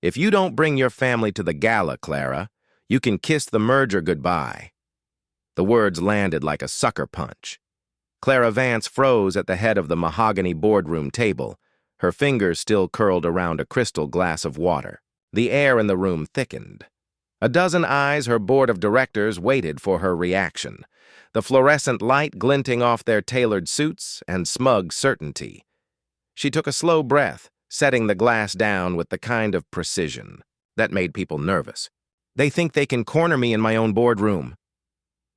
If you don't bring your family to the gala, Clara, you can kiss the merger goodbye." The words landed like a sucker punch. Clara Vance froze at the head of the mahogany boardroom table, her fingers still curled around a crystal glass of water. The air in the room thickened. A dozen eyes her board of directors waited for her reaction, the fluorescent light glinting off their tailored suits and smug certainty. She took a slow breath, setting the glass down with the kind of precision that made people nervous. "They think they can corner me in my own boardroom."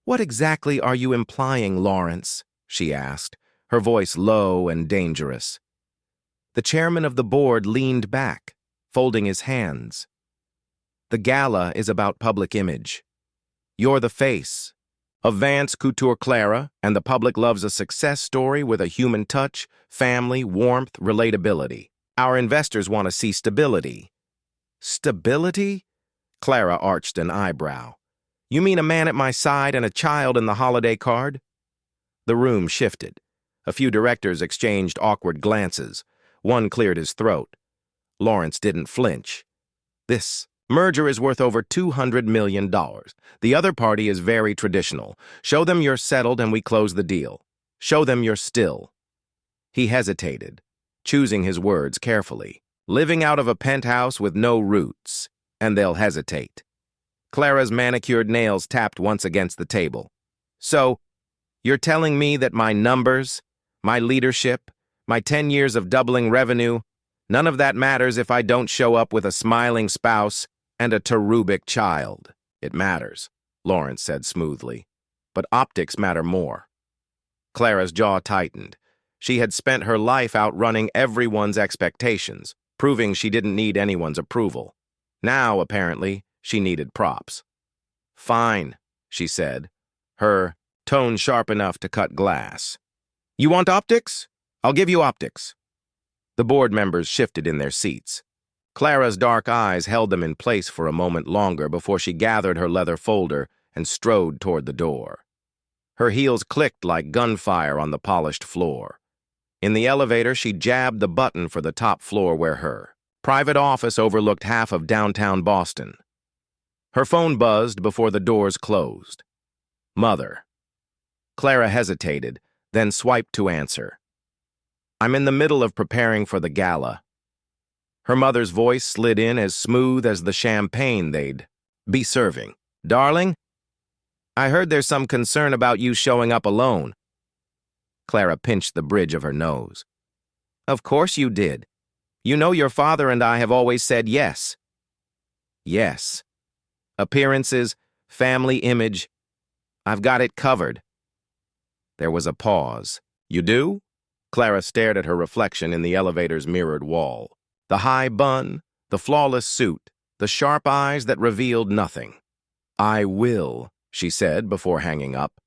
"What exactly are you implying, Lawrence?" she asked, her voice low and dangerous. The chairman of the board leaned back, folding his hands. "The gala is about public image. You're the face of Vance Couture Clara, and the public loves a success story with a human touch, family, warmth, relatability. Our investors want to see stability." "Stability?" Clara arched an eyebrow. "You mean a man at my side and a child in the holiday card?" The room shifted. A few directors exchanged awkward glances. One cleared his throat. Lawrence didn't flinch. "This merger is worth over $200 million. The other party is very traditional. Show them you're settled and we close the deal. Show them you're still." He hesitated, choosing his words carefully. "Living out of a penthouse with no roots, and they'll hesitate." Clara's manicured nails tapped once against the table. "So, you're telling me that my numbers, my leadership, my 10 years of doubling revenue, none of that matters if I don't show up with a smiling spouse and a cherubic child?" "It matters," Lawrence said smoothly, "but optics matter more." Clara's jaw tightened. She had spent her life outrunning everyone's expectations, proving she didn't need anyone's approval. Now, apparently, she needed props. "Fine," she said, her tone sharp enough to cut glass. "You want optics? I'll give you optics." The board members shifted in their seats. Clara's dark eyes held them in place for a moment longer before she gathered her leather folder and strode toward the door. Her heels clicked like gunfire on the polished floor. In the elevator, she jabbed the button for the top floor where her private office overlooked half of downtown Boston. Her phone buzzed before the doors closed. "Mother." Clara hesitated, then swiped to answer. "I'm in the middle of preparing for the gala." Her mother's voice slid in as smooth as the champagne they'd be serving. "Darling, I heard there's some concern about you showing up alone." Clara pinched the bridge of her nose. "Of course you did. You know your father and I have always said yes." "Yes. Appearances, family image. I've got it covered." There was a pause. "You do?" Clara stared at her reflection in the elevator's mirrored wall. The high bun, the flawless suit, the sharp eyes that revealed nothing. "I will," she said before hanging up.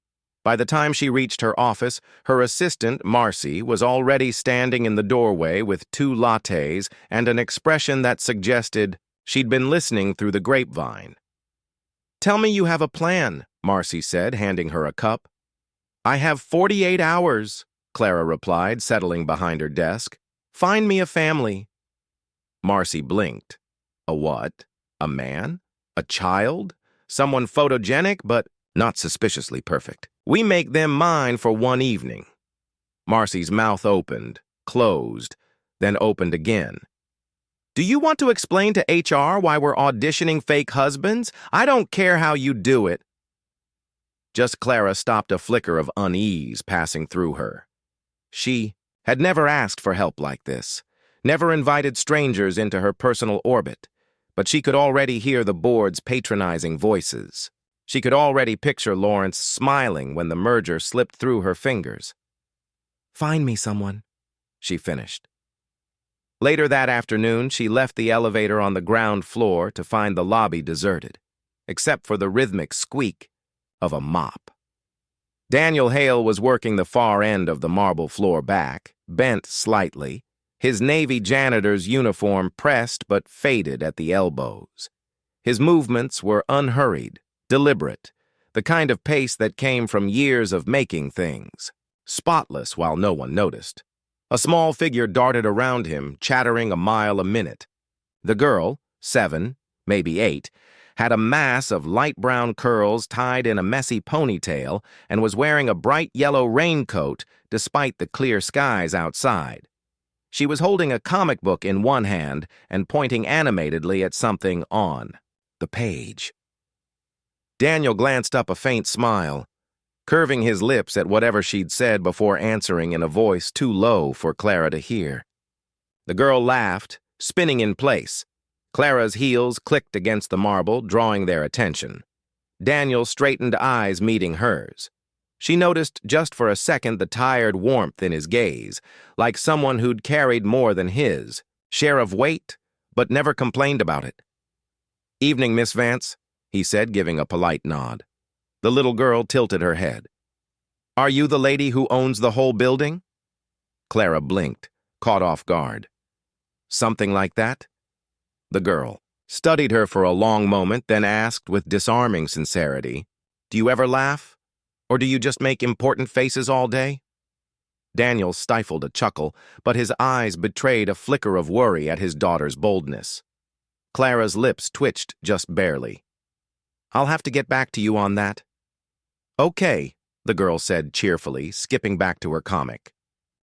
By the time she reached her office, her assistant, Marcy, was already standing in the doorway with 2 lattes and an expression that suggested she'd been listening through the grapevine. "Tell me you have a plan," Marcy said, handing her a cup. "I have 48 hours," Clara replied, settling behind her desk. "Find me a family." Marcy blinked. "A what? A man? A child? Someone photogenic but not suspiciously perfect? We make them mine for one evening." Marcy's mouth opened, closed, then opened again. "Do you want to explain to HR why we're auditioning fake husbands? I don't care how you do it." Just Clara stopped a flicker of unease passing through her. She had never asked for help like this, never invited strangers into her personal orbit, but she could already hear the board's patronizing voices. She could already picture Lawrence smiling when the merger slipped through her fingers. "Find me someone," she finished. Later that afternoon, she left the elevator on the ground floor to find the lobby deserted, except for the rhythmic squeak of a mop. Daniel Hale was working the far end of the marble floor back, bent slightly, his Navy janitor's uniform pressed but faded at the elbows. His movements were unhurried, deliberate, the kind of pace that came from years of making things, spotless while no one noticed. A small figure darted around him, chattering a mile a minute. The girl, 7, maybe 8, had a mass of light brown curls tied in a messy ponytail and was wearing a bright yellow raincoat despite the clear skies outside. She was holding a comic book in one hand and pointing animatedly at something on the page. Daniel glanced up a faint smile, curving his lips at whatever she'd said before answering in a voice too low for Clara to hear. The girl laughed, spinning in place. Clara's heels clicked against the marble, drawing their attention. Daniel's straightened eyes meeting hers. She noticed just for a second the tired warmth in his gaze, like someone who'd carried more than his share of weight, but never complained about it. "Evening, Miss Vance," he said, giving a polite nod. The little girl tilted her head. "Are you the lady who owns the whole building?" Clara blinked, caught off guard. "Something like that?" The girl studied her for a long moment, then asked with disarming sincerity, "Do you ever laugh? Or do you just make important faces all day?" Daniel stifled a chuckle, but his eyes betrayed a flicker of worry at his daughter's boldness. Clara's lips twitched just barely. "I'll have to get back to you on that." "Okay," the girl said cheerfully, skipping back to her comic.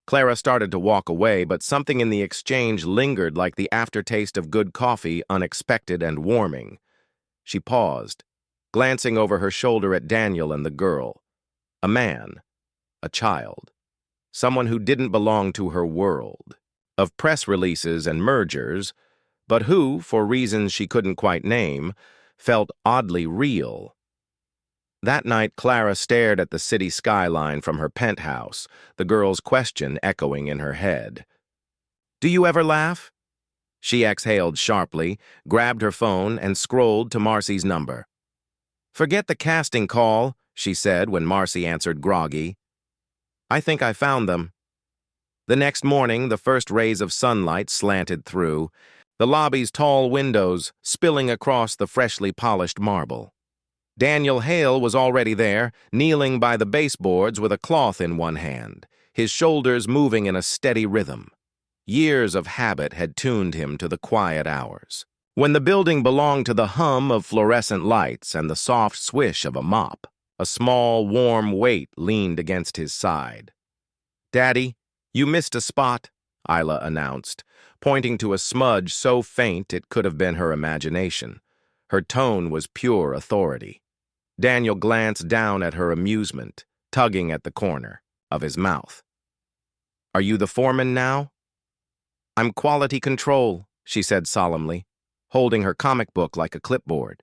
Clara started to walk away, but something in the exchange lingered like the aftertaste of good coffee, unexpected and warming. She paused, glancing over her shoulder at Daniel and the girl. A man, a child, someone who didn't belong to her world, of press releases and mergers, but who, for reasons she couldn't quite name, felt oddly real. That night, Clara stared at the city skyline from her penthouse, the girl's question echoing in her head. "Do you ever laugh?" She exhaled sharply, grabbed her phone, and scrolled to Marcy's number. "Forget the casting call," she said when Marcy answered groggy. "I think I found them." The next morning, the first rays of sunlight slanted through, the lobby's tall windows spilling across the freshly polished marble. Daniel Hale was already there, kneeling by the baseboards with a cloth in one hand, his shoulders moving in a steady rhythm. Years of habit had tuned him to the quiet hours, when the building belonged to the hum of fluorescent lights and the soft swish of a mop. A small, warm weight leaned against his side. "Daddy, you missed a spot," Isla announced, pointing to a smudge so faint it could have been her imagination. Her tone was pure authority. Daniel glanced down at her amusement, tugging at the corner of his mouth. "Are you the foreman now?" "I'm quality control," she said solemnly, holding her comic book like a clipboard.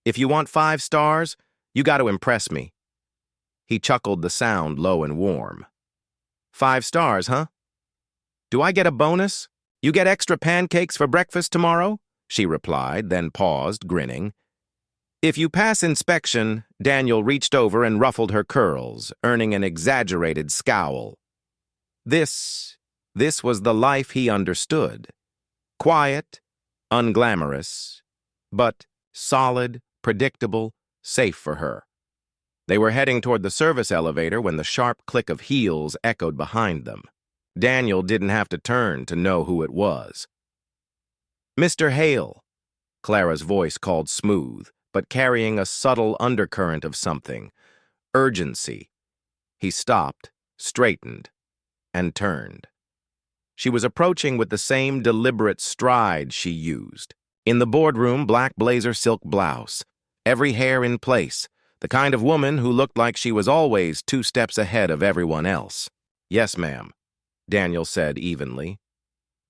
"If you want 5 stars, you got to impress me." He chuckled, the sound low and warm. 5 stars, huh? Do I get a bonus? You get extra pancakes for breakfast tomorrow?" she replied, then paused, grinning. "If you pass inspection," Daniel reached over and ruffled her curls, earning an exaggerated scowl. This was the life he understood. Quiet, unglamorous, but solid, predictable, safe for her. They were heading toward the service elevator when the sharp click of heels echoed behind them. Daniel didn't have to turn to know who it was. "Mr. Hale," Clara's voice called smooth, but carrying a subtle undercurrent of something. Urgency. He stopped, straightened, and turned. She was approaching with the same deliberate stride she used. In the boardroom, black blazer silk blouse, every hair in place, the kind of woman who looked like she was always 2 steps ahead of everyone else. "Yes, ma'am," Daniel said evenly.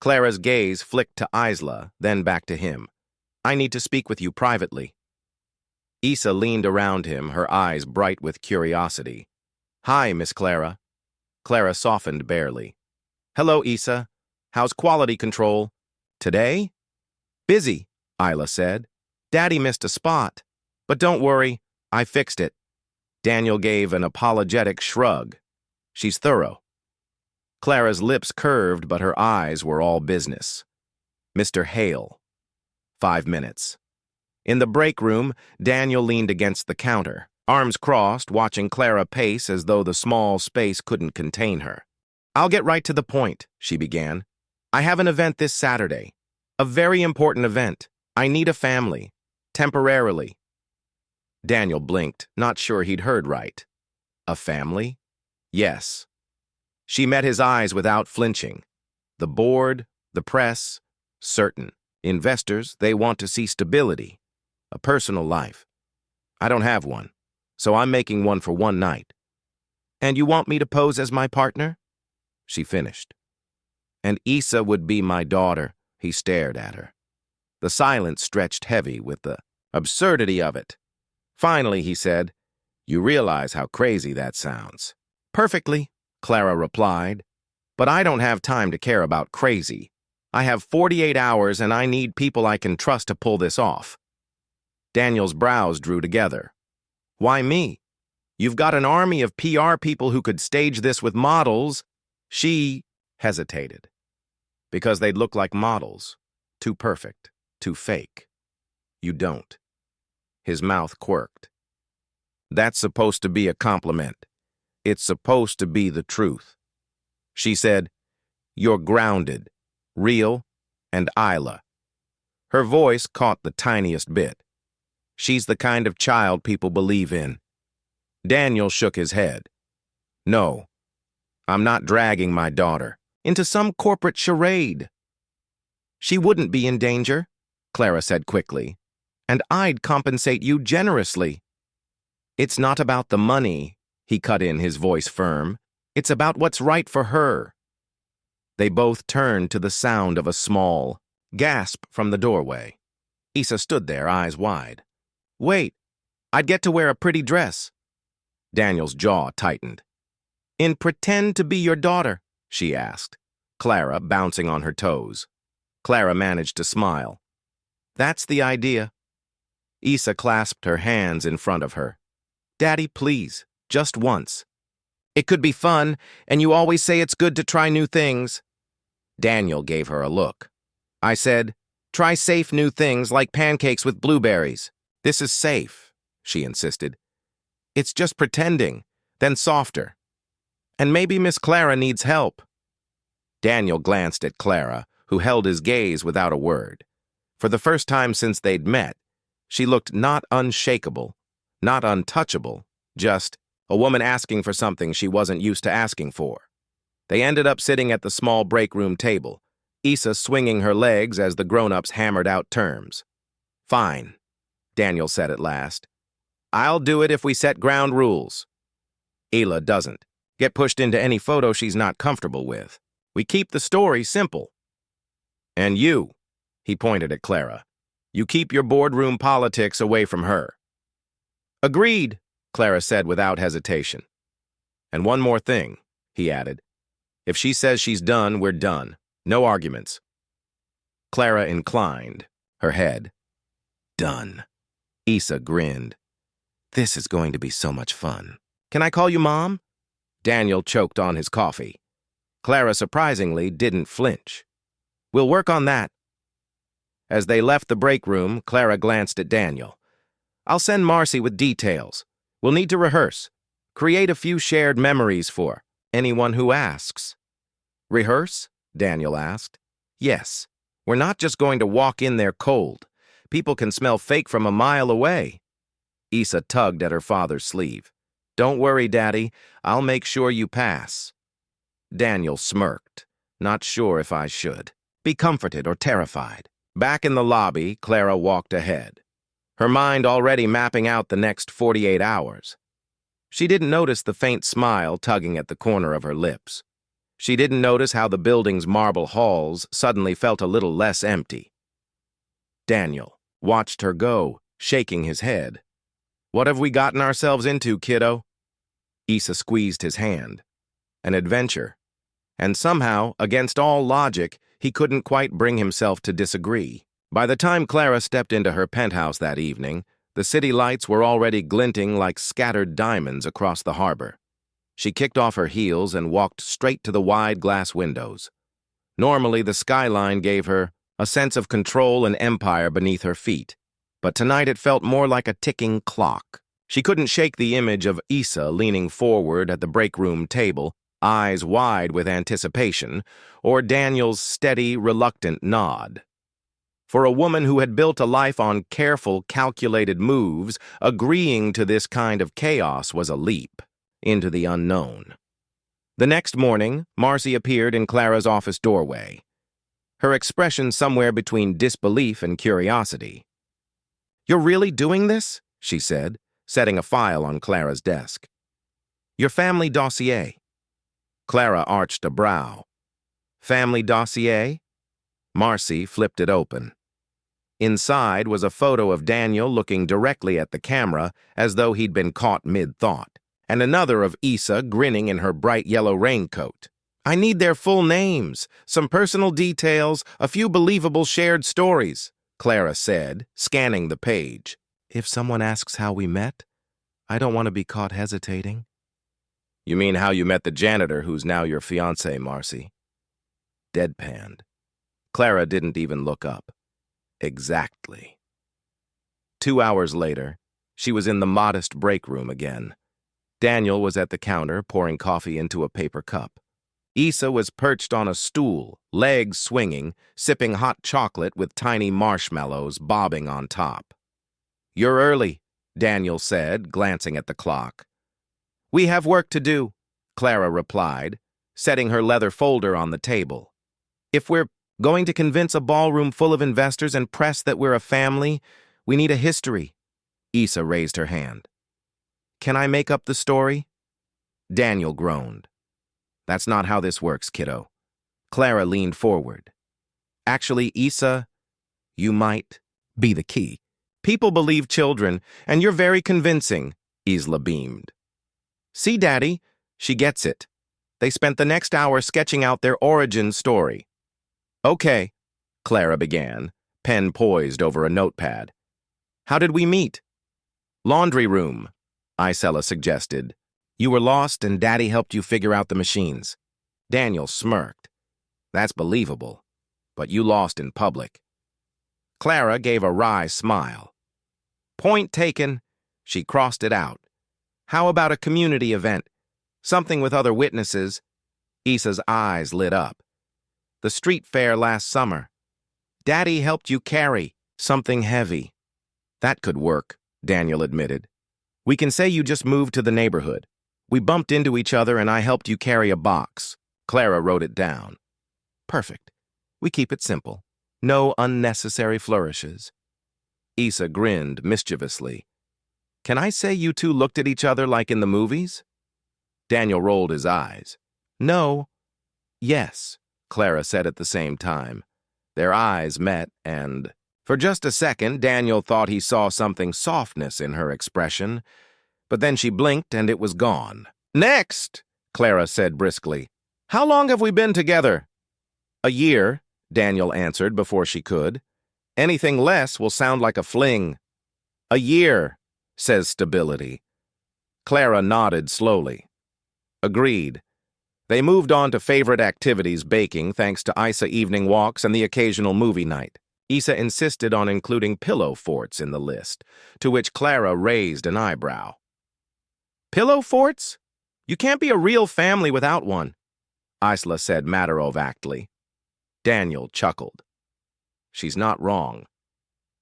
Clara's gaze flicked to Isla, then back to him. "I need to speak with you privately." Issa leaned around him, her eyes bright with curiosity. "Hi, Miss Clara." Clara softened barely. "Hello, Issa. How's quality control? Today?" "Busy," Isla said. "Daddy missed a spot. But don't worry, I fixed it." Daniel gave an apologetic shrug. "She's thorough." Clara's lips curved, but her eyes were all business. "Mr. Hale." 5 minutes. In the break room, Daniel leaned against the counter, arms crossed, watching Clara pace as though the small space couldn't contain her. "I'll get right to the point," she began. "I have an event this Saturday. A very important event. I need a family. Temporarily. Daniel blinked, not sure he'd heard right. A family? Yes. She met his eyes without flinching. The board, the press, certain. Investors, they want to see stability. A personal life. I don't have one, so I'm making one for one night. And you want me to pose as my partner? She finished. And Issa would be my daughter. He stared at her. The silence stretched heavy with the absurdity of it. Finally, he said, "You realize how crazy that sounds." "Perfectly," Clara replied. "But I don't have time to care about crazy. I have 48 hours and I need people I can trust to pull this off." Daniel's brows drew together. "Why me? You've got an army of PR people who could stage this with models." She hesitated. "Because they'd look like models. Too perfect, too fake. You don't." His mouth quirked. "That's supposed to be a compliment. It's supposed to be the truth." She said, "You're grounded, real, and Isla." Her voice caught the tiniest bit. She's the kind of child people believe in. Daniel shook his head. "No, I'm not dragging my daughter into some corporate charade." "She wouldn't be in danger," Clara said quickly, "and I'd compensate you generously." "It's not about the money," he cut in, his voice firm. "It's about what's right for her." They both turned to the sound of a small gasp from the doorway. Issa stood there, eyes wide. "Wait, I'd get to wear a pretty dress." Daniel's jaw tightened. "In Pretend to Be Your Daughter?" she asked, Clara bouncing on her toes. Clara managed to smile. "That's the idea." Issa clasped her hands in front of her. "Daddy, please, just once. It could be fun, and you always say it's good to try new things." Daniel gave her a look. "I said, try safe new things like pancakes with blueberries." "This is safe," she insisted. "It's just pretending, then softer. And maybe Miss Clara needs help." Daniel glanced at Clara, who held his gaze without a word. For the first time since they'd met, she looked not unshakable, not untouchable, just a woman asking for something she wasn't used to asking for. They ended up sitting at the small break room table, Issa swinging her legs as the grown-ups hammered out terms. "Fine," Daniel said at last. "I'll do it if we set ground rules. Ila doesn't get pushed into any photo she's not comfortable with. We keep the story simple. And you," he pointed at Clara, "you keep your boardroom politics away from her." "Agreed," Clara said without hesitation. "And one more thing," he added. "If she says she's done, we're done. No arguments." Clara inclined her head. "Done." Issa grinned. "This is going to be so much fun." "Can I call you Mom?" Daniel choked on his coffee. Clara surprisingly didn't flinch. "We'll work on that." As they left the break room, Clara glanced at Daniel. "I'll send Marcy with details. We'll need to rehearse. Create a few shared memories for anyone who asks." "Rehearse?" Daniel asked. "Yes. We're not just going to walk in there cold. People can smell fake from a mile away." Issa tugged at her father's sleeve. "Don't worry, Daddy. I'll make sure you pass." Daniel smirked, not sure if I should be comforted or terrified. Back in the lobby, Clara walked ahead, her mind already mapping out the next 48 hours. She didn't notice the faint smile tugging at the corner of her lips. She didn't notice how the building's marble halls suddenly felt a little less empty. Daniel watched her go, shaking his head. "What have we gotten ourselves into, kiddo?" Issa squeezed his hand. An adventure. And somehow, against all logic, he couldn't quite bring himself to disagree. By the time Clara stepped into her penthouse that evening, the city lights were already glinting like scattered diamonds across the harbor. She kicked off her heels and walked straight to the wide glass windows. Normally, the skyline gave her a sense of control and empire beneath her feet, but tonight it felt more like a ticking clock. She couldn't shake the image of Issa leaning forward at the break room table, eyes wide with anticipation, or Daniel's steady, reluctant nod. For a woman who had built a life on careful, calculated moves, agreeing to this kind of chaos was a leap into the unknown. The next morning, Marcy appeared in Clara's office doorway, her expression somewhere between disbelief and curiosity. "You're really doing this?" she said, setting a file on Clara's desk. "Your family dossier." Clara arched a brow. "Family dossier?" Marcy flipped it open. Inside was a photo of Daniel looking directly at the camera as though he'd been caught mid-thought, and another of Issa grinning in her bright yellow raincoat. "I need their full names, some personal details, a few believable shared stories," Clara said, scanning the page. "If someone asks how we met, I don't want to be caught hesitating." "You mean how you met the janitor who's now your fiancé, Marcy?" Deadpanned. Clara didn't even look up. Exactly. 2 hours later, she was in the modest break room again. Daniel was at the counter pouring coffee into a paper cup. Issa was perched on a stool, legs swinging, sipping hot chocolate with tiny marshmallows bobbing on top. "You're early," Daniel said, glancing at the clock. "We have work to do," Clara replied, setting her leather folder on the table. "If we're going to convince a ballroom full of investors and press that we're a family, we need a history." Issa raised her hand. "Can I make up the story?" Daniel groaned. "That's not how this works, kiddo." Clara leaned forward. "Actually, Issa, you might be the key. People believe children, and you're very convincing," Isla beamed. "See, Daddy, she gets it." They spent the next hour sketching out their origin story. "Okay," Clara began, pen poised over a notepad. "How did we meet?" "Laundry room," Isella suggested. "You were lost and Daddy helped you figure out the machines." Daniel smirked. "That's believable, but you lost in public." Clara gave a wry smile. "Point taken." She crossed it out. "How about a community event? Something with other witnesses?" Issa's eyes lit up. "The street fair last summer. Daddy helped you carry something heavy." "That could work," Daniel admitted. "We can say you just moved to the neighborhood. We bumped into each other and I helped you carry a box." Clara wrote it down. "Perfect. We keep it simple. No unnecessary flourishes." Issa grinned mischievously. "Can I say you two looked at each other like in the movies?" Daniel rolled his eyes. "No." "Yes," Clara said at the same time. Their eyes met, and for just a second, Daniel thought he saw something softness in her expression, but then she blinked and it was gone. "Next," Clara said briskly. "How long have we been together?" "A year," Daniel answered before she could. "Anything less will sound like a fling." "A year," says stability. Clara nodded slowly. "Agreed." They moved on to favorite activities, baking, thanks to Issa evening walks and the occasional movie night. Issa insisted on including pillow forts in the list, to which Clara raised an eyebrow. "Pillow forts? You can't be a real family without one," Isla said matter-of-factly. Daniel chuckled. She's not wrong.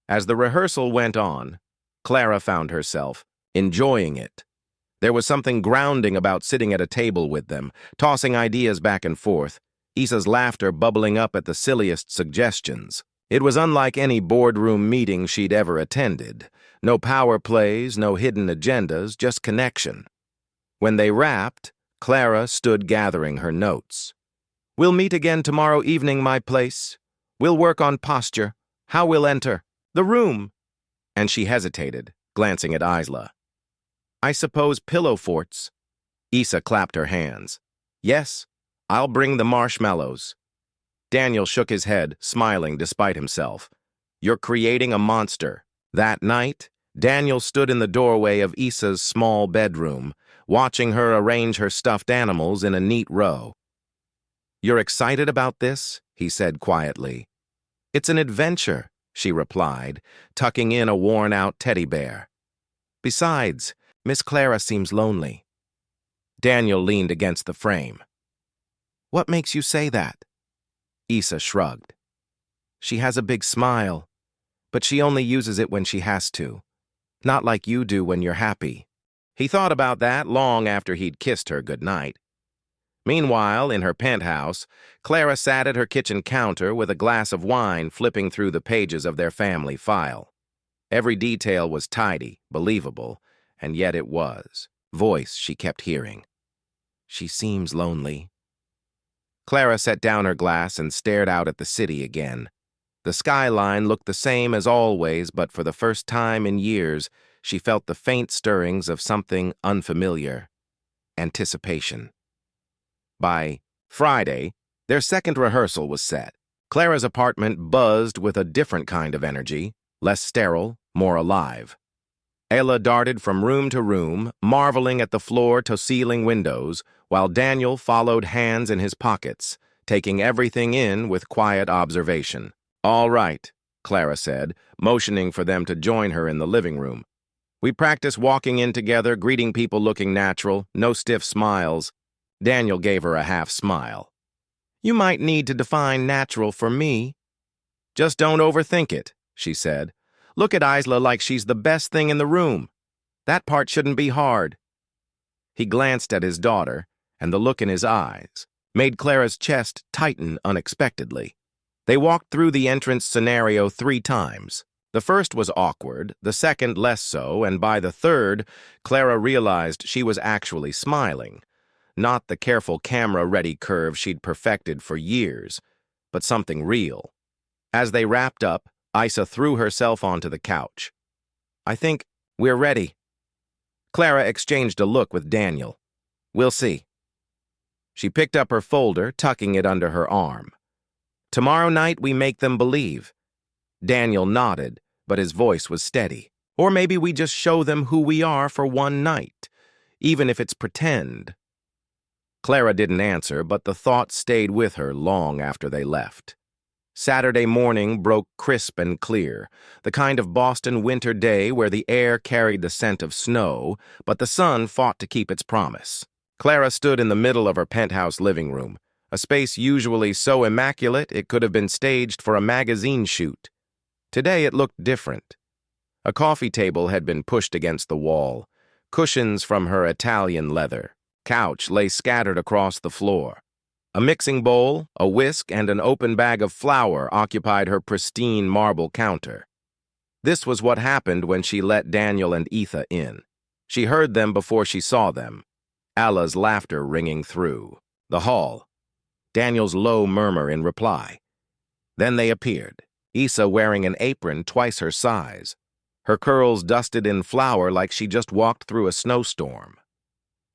As the rehearsal went on, Clara found herself enjoying it. There was something grounding about sitting at a table with them, tossing ideas back and forth, Issa's laughter bubbling up at the silliest suggestions. It was unlike any boardroom meeting she'd ever attended. No power plays, no hidden agendas, just connection. When they wrapped, Clara stood gathering her notes. "We'll meet again tomorrow evening, my place. We'll work on posture, how we'll enter, the room." And she hesitated, glancing at Isla. "I suppose pillow forts." Issa clapped her hands. "Yes, I'll bring the marshmallows." Daniel shook his head, smiling despite himself. "You're creating a monster." That night, Daniel stood in the doorway of Issa's small bedroom, watching her arrange her stuffed animals in a neat row. "You're excited about this?" he said quietly. "It's an adventure," she replied, tucking in a worn-out teddy bear. "Besides, Miss Clara seems lonely." Daniel leaned against the frame. "What makes you say that?" Issa shrugged. She has a big smile, but she only uses it when she has to. Not like you do when you're happy. He thought about that long after he'd kissed her goodnight. Meanwhile, in her penthouse, Clara sat at her kitchen counter with a glass of wine flipping through the pages of their family file. Every detail was tidy, believable, and yet it was. Voice she kept hearing. She seems lonely. Clara set down her glass and stared out at the city again. The skyline looked the same as always, but for the first time in years, she felt the faint stirrings of something unfamiliar. Anticipation. By Friday, their second rehearsal was set. Clara's apartment buzzed with a different kind of energy, less sterile, more alive. Ella darted from room to room, marveling at the floor-to-ceiling windows, while Daniel followed, hands in his pockets, taking everything in with quiet observation. "All right," Clara said, motioning for them to join her in the living room. "We practice walking in together, greeting people looking natural, no stiff smiles." Daniel gave her a half-smile. "You might need to define natural for me." "Just don't overthink it," she said. "Look at Isla like she's the best thing in the room. That part shouldn't be hard." He glanced at his daughter, and the look in his eyes made Clara's chest tighten unexpectedly. They walked through the entrance scenario 3 times. The first was awkward, the second less so, and by the third, Clara realized she was actually smiling. Not the careful camera-ready curve she'd perfected for years, but something real. As they wrapped up, Isa threw herself onto the couch. "I think we're ready." Clara exchanged a look with Daniel. "We'll see." She picked up her folder, tucking it under her arm. "Tomorrow night we make them believe." Daniel nodded, but his voice was steady. "Or maybe we just show them who we are for one night, even if it's pretend." Clara didn't answer, but the thought stayed with her long after they left. Saturday morning broke crisp and clear, the kind of Boston winter day where the air carried the scent of snow, but the sun fought to keep its promise. Clara stood in the middle of her penthouse living room, a space usually so immaculate it could have been staged for a magazine shoot. Today it looked different. A coffee table had been pushed against the wall, cushions from her Italian leather. Couch lay scattered across the floor. A mixing bowl, a whisk, and an open bag of flour occupied her pristine marble counter. This was what happened when she let Daniel and Etha in. She heard them before she saw them. Alla's laughter ringing through. The hall. Daniel's low murmur in reply. Then they appeared, Isa wearing an apron twice her size, her curls dusted in flour like she just walked through a snowstorm.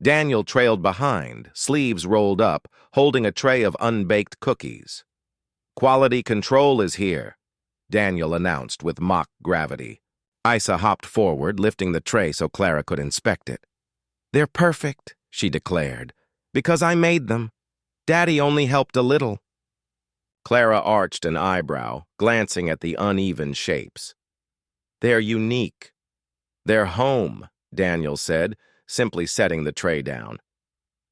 Daniel trailed behind, sleeves rolled up, holding a tray of unbaked cookies. "Quality control is here," Daniel announced with mock gravity. Isa hopped forward, lifting the tray so Clara could inspect it. "They're perfect," she declared, "because I made them. Daddy only helped a little." Clara arched an eyebrow, glancing at the uneven shapes. "They're unique." "They're home," Daniel said, simply setting the tray down.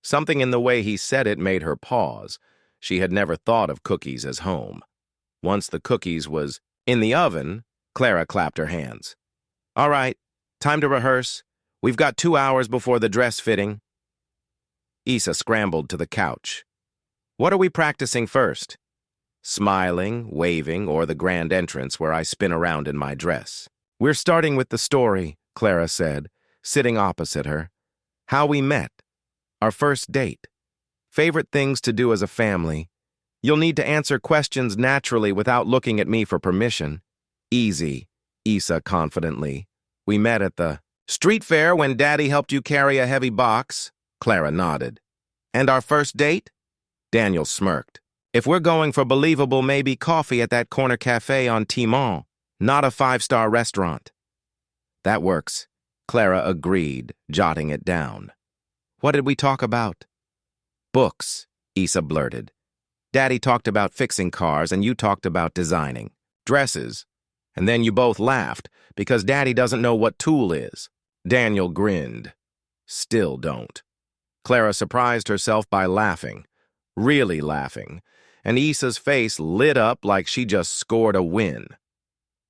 Something in the way he said it made her pause. She had never thought of cookies as home. Once the cookies was in the oven, Clara clapped her hands. "All right, time to rehearse. We've got 2 hours before the dress fitting." Isa scrambled to the couch. "What are we practicing first?" "Smiling, waving, or the grand entrance where I spin around in my dress." "We're starting with the story," Clara said, sitting opposite her. "How we met. Our first date. Favorite things to do as a family. You'll need to answer questions naturally without looking at me for permission." "Easy," Isa confidently. "We met at the street fair when Daddy helped you carry a heavy box." Clara nodded. "And our first date?" Daniel smirked. "If we're going for believable, maybe coffee at that corner cafe on Timon, not a 5-star restaurant." "That works," Clara agreed, jotting it down. "What did we talk about?" "Books," Isa blurted. "Daddy talked about fixing cars and you talked about designing. Dresses. And then you both laughed because Daddy doesn't know what tulle is." Daniel grinned. "Still don't." Clara surprised herself by laughing. Really laughing. and Issa's face lit up like she just scored a win.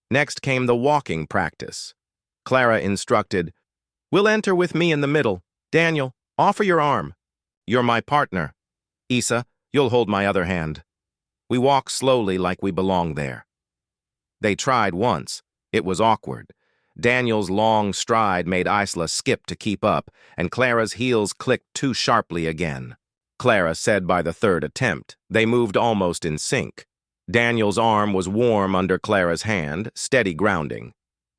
Next came the walking practice. Clara instructed, "We'll enter with me in the middle. Daniel, offer your arm. You're my partner. Issa, you'll hold my other hand." We walk slowly like we belong there. They tried once. It was awkward. Daniel's long stride made Isla skip to keep up, and Clara's heels clicked too sharply again. Clara said by the third attempt, they moved almost in sync. Daniel's arm was warm under Clara's hand, steady grounding.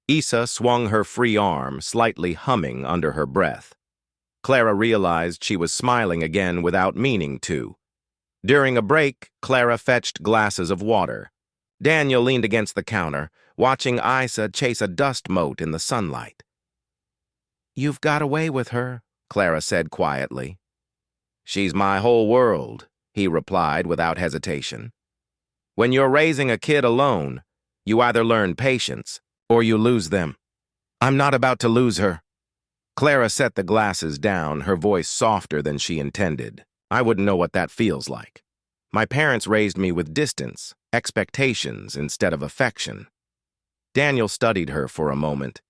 Issa swung her free arm, slightly humming under her breath. Clara realized she was smiling again without meaning to. During a break, Clara fetched glasses of water. Daniel leaned against the counter, watching Issa chase a dust mote in the sunlight. "You've got away with her," Clara said quietly. "She's my whole world," he replied without hesitation. "When you're raising a kid alone, you either learn patience or you lose them. I'm not about to lose her." Clara set the glasses down, her voice softer than she intended. "I wouldn't know what that feels like. My parents raised me with distance, expectations instead of affection." Daniel studied her for a moment.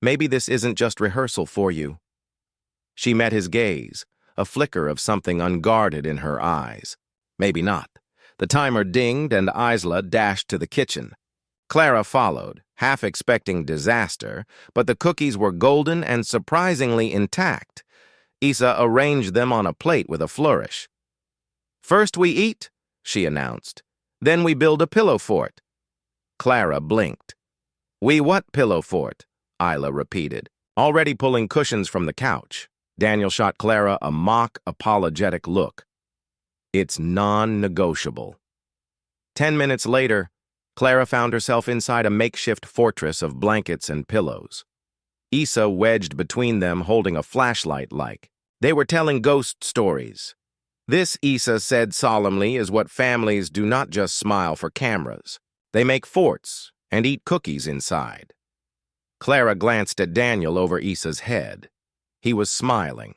"Maybe this isn't just rehearsal for you." She met his gaze, a flicker of something unguarded in her eyes. Maybe not. The timer dinged and Isla dashed to the kitchen. Clara followed, half expecting disaster, but the cookies were golden and surprisingly intact. Issa arranged them on a plate with a flourish. "First we eat," she announced. "Then we build a pillow fort." Clara blinked. "We what pillow fort?" Isla repeated, already pulling cushions from the couch. Daniel shot Clara a mock, apologetic look. "It's non-negotiable." 10 minutes later, Clara found herself inside a makeshift fortress of blankets and pillows. Issa wedged between them, holding a flashlight like. They were telling ghost stories. This, Issa said solemnly, is what families do not just smile for cameras. They make forts and eat cookies inside. Clara glanced at Daniel over Issa's head. He was smiling.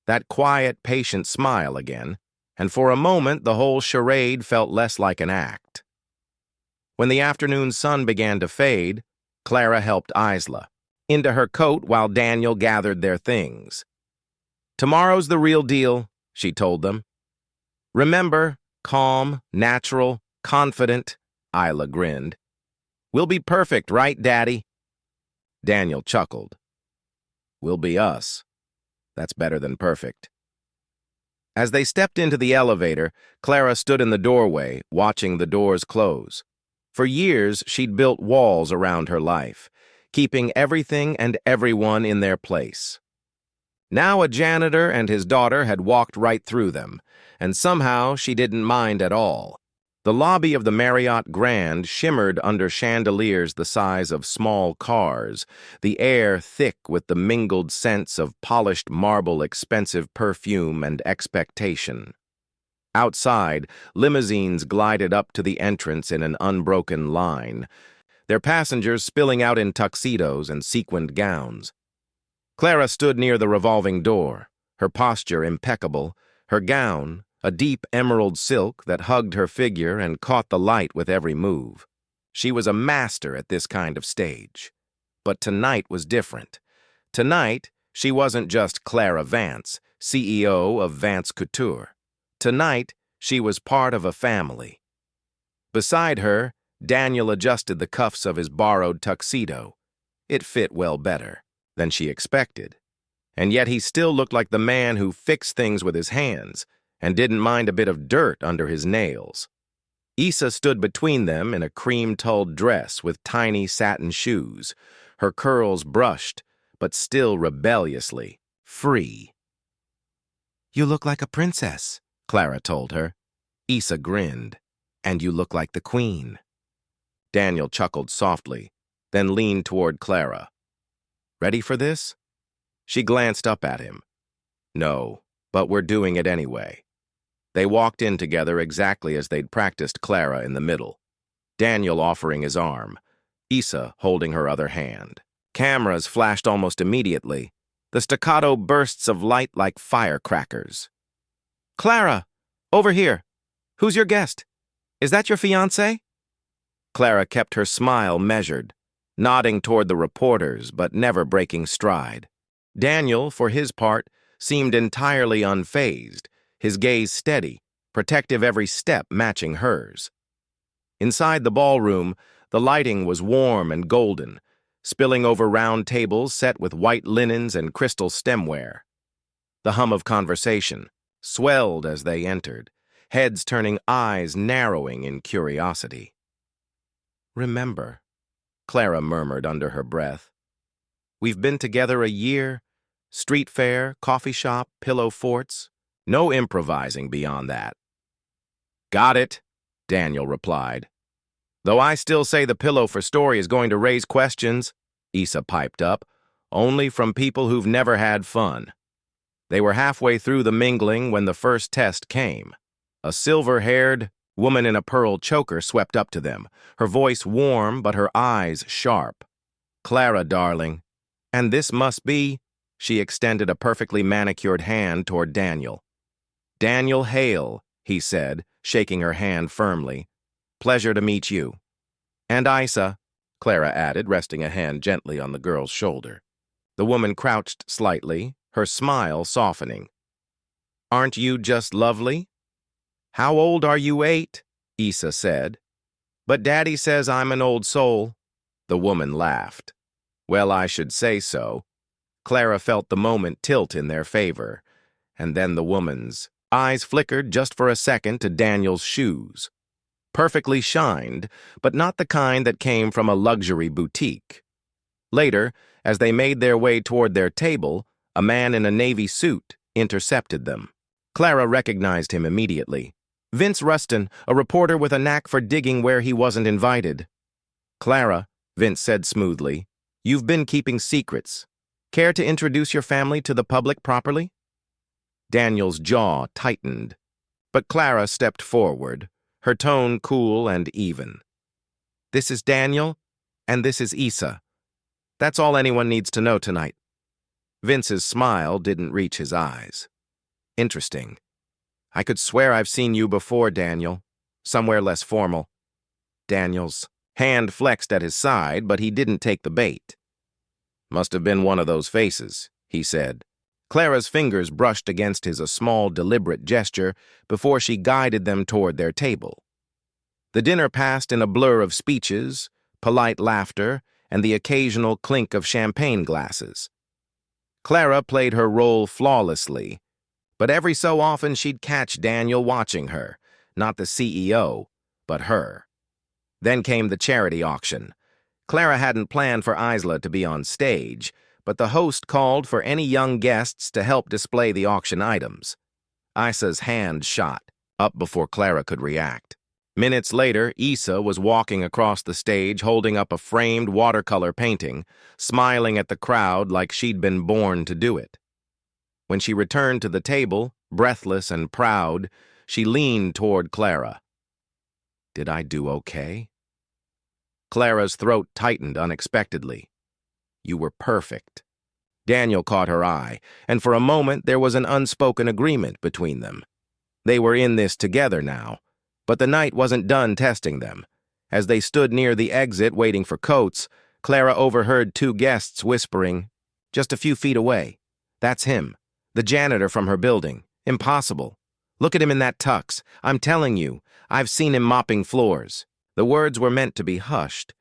That quiet, patient smile again, and for a moment the whole charade felt less like an act. When the afternoon sun began to fade, Clara helped Isla into her coat while Daniel gathered their things. "Tomorrow's the real deal," she told them. "Remember, calm, natural, confident," Isla grinned. "We'll be perfect, right, Daddy?" Daniel chuckled. "We'll be us. That's better than perfect." As they stepped into the elevator, Clara stood in the doorway, watching the doors close. For years, she'd built walls around her life, keeping everything and everyone in their place. Now a janitor and his daughter had walked right through them, and somehow she didn't mind at all. The lobby of the Marriott Grand shimmered under chandeliers the size of small cars, the air thick with the mingled scents of polished marble, expensive perfume, and expectation. Outside, limousines glided up to the entrance in an unbroken line, their passengers spilling out in tuxedos and sequined gowns. Clara stood near the revolving door, her posture impeccable, her gown, a deep emerald silk that hugged her figure and caught the light with every move. She was a master at this kind of stage. But tonight was different. Tonight, she wasn't just Clara Vance, CEO of Vance Couture. Tonight, she was part of a family. Beside her, Daniel adjusted the cuffs of his borrowed tuxedo. It fit well better than she expected. And yet he still looked like the man who fixed things with his hands and didn't mind a bit of dirt under his nails. Issa stood between them in a cream-tulled dress with tiny satin shoes, her curls brushed, but still rebelliously free. "You look like a princess," Clara told her. Issa grinned. "And you look like the queen." Daniel chuckled softly, then leaned toward Clara. "Ready for this?" She glanced up at him. "No, but we're doing it anyway." They walked in together exactly as they'd practiced, Clara in the middle, Daniel offering his arm, Issa holding her other hand. Cameras flashed almost immediately, the staccato bursts of light like firecrackers. "Clara, over here. Who's your guest? Is that your fiancé? Clara kept her smile measured, nodding toward the reporters but never breaking stride. Daniel, for his part, seemed entirely unfazed, his gaze steady, protective every step matching hers. Inside the ballroom, the lighting was warm and golden, spilling over round tables set with white linens and crystal stemware. The hum of conversation swelled as they entered, heads turning, eyes narrowing in curiosity. "Remember," Clara murmured under her breath, "we've been together a year, street fair, coffee shop, pillow forts, no improvising beyond that." "Got it," Daniel replied. "Though I still say the pillow for story is going to raise questions," Issa piped up, "only from people who've never had fun." They were halfway through the mingling when the first test came. A silver-haired woman in a pearl choker swept up to them, her voice warm but her eyes sharp. "Clara, darling, and this must be—" She extended a perfectly manicured hand toward Daniel. "Daniel Hale," he said, shaking her hand firmly. "Pleasure to meet you." "And Issa," Clara added, resting a hand gently on the girl's shoulder. The woman crouched slightly, her smile softening. "Aren't you just lovely?" "How old are you, 8?" Issa said. "But Daddy says I'm an old soul." The woman laughed. "Well, I should say so." Clara felt the moment tilt in their favor, and then the woman's eyes flickered just for a second to Daniel's shoes. Perfectly shined, but not the kind that came from a luxury boutique. Later, as they made their way toward their table, a man in a navy suit intercepted them. Clara recognized him immediately. "Vince Rustin, a reporter with a knack for digging where he wasn't invited." "Clara," Vince said smoothly, "you've been keeping secrets. Care to introduce your family to the public properly?" Daniel's jaw tightened, but Clara stepped forward, her tone cool and even. "This is Daniel, and this is Issa. That's all anyone needs to know tonight." Vince's smile didn't reach his eyes. "Interesting. I could swear I've seen you before, Daniel. Somewhere less formal." Daniel's hand flexed at his side, but he didn't take the bait. "Must have been one of those faces," he said. Clara's fingers brushed against his a small, deliberate gesture before she guided them toward their table. The dinner passed in a blur of speeches, polite laughter, and the occasional clink of champagne glasses. Clara played her role flawlessly, but every so often she'd catch Daniel watching her, not the CEO, but her. Then came the charity auction. Clara hadn't planned for Isla to be on stage, but the host called for any young guests to help display the auction items. Issa's hand shot, up before Clara could react. Minutes later, Issa was walking across the stage holding up a framed watercolor painting, smiling at the crowd like she'd been born to do it. When she returned to the table, breathless and proud, she leaned toward Clara. "Did I do okay?" Clara's throat tightened unexpectedly. "You were perfect." Daniel caught her eye, and for a moment there was an unspoken agreement between them. They were in this together now, but the night wasn't done testing them. As they stood near the exit waiting for coats, Clara overheard two guests whispering, "Just a few feet away. That's him. The janitor from her building. Impossible. Look at him in that tux. I'm telling you, I've seen him mopping floors." The words were meant to be hushed,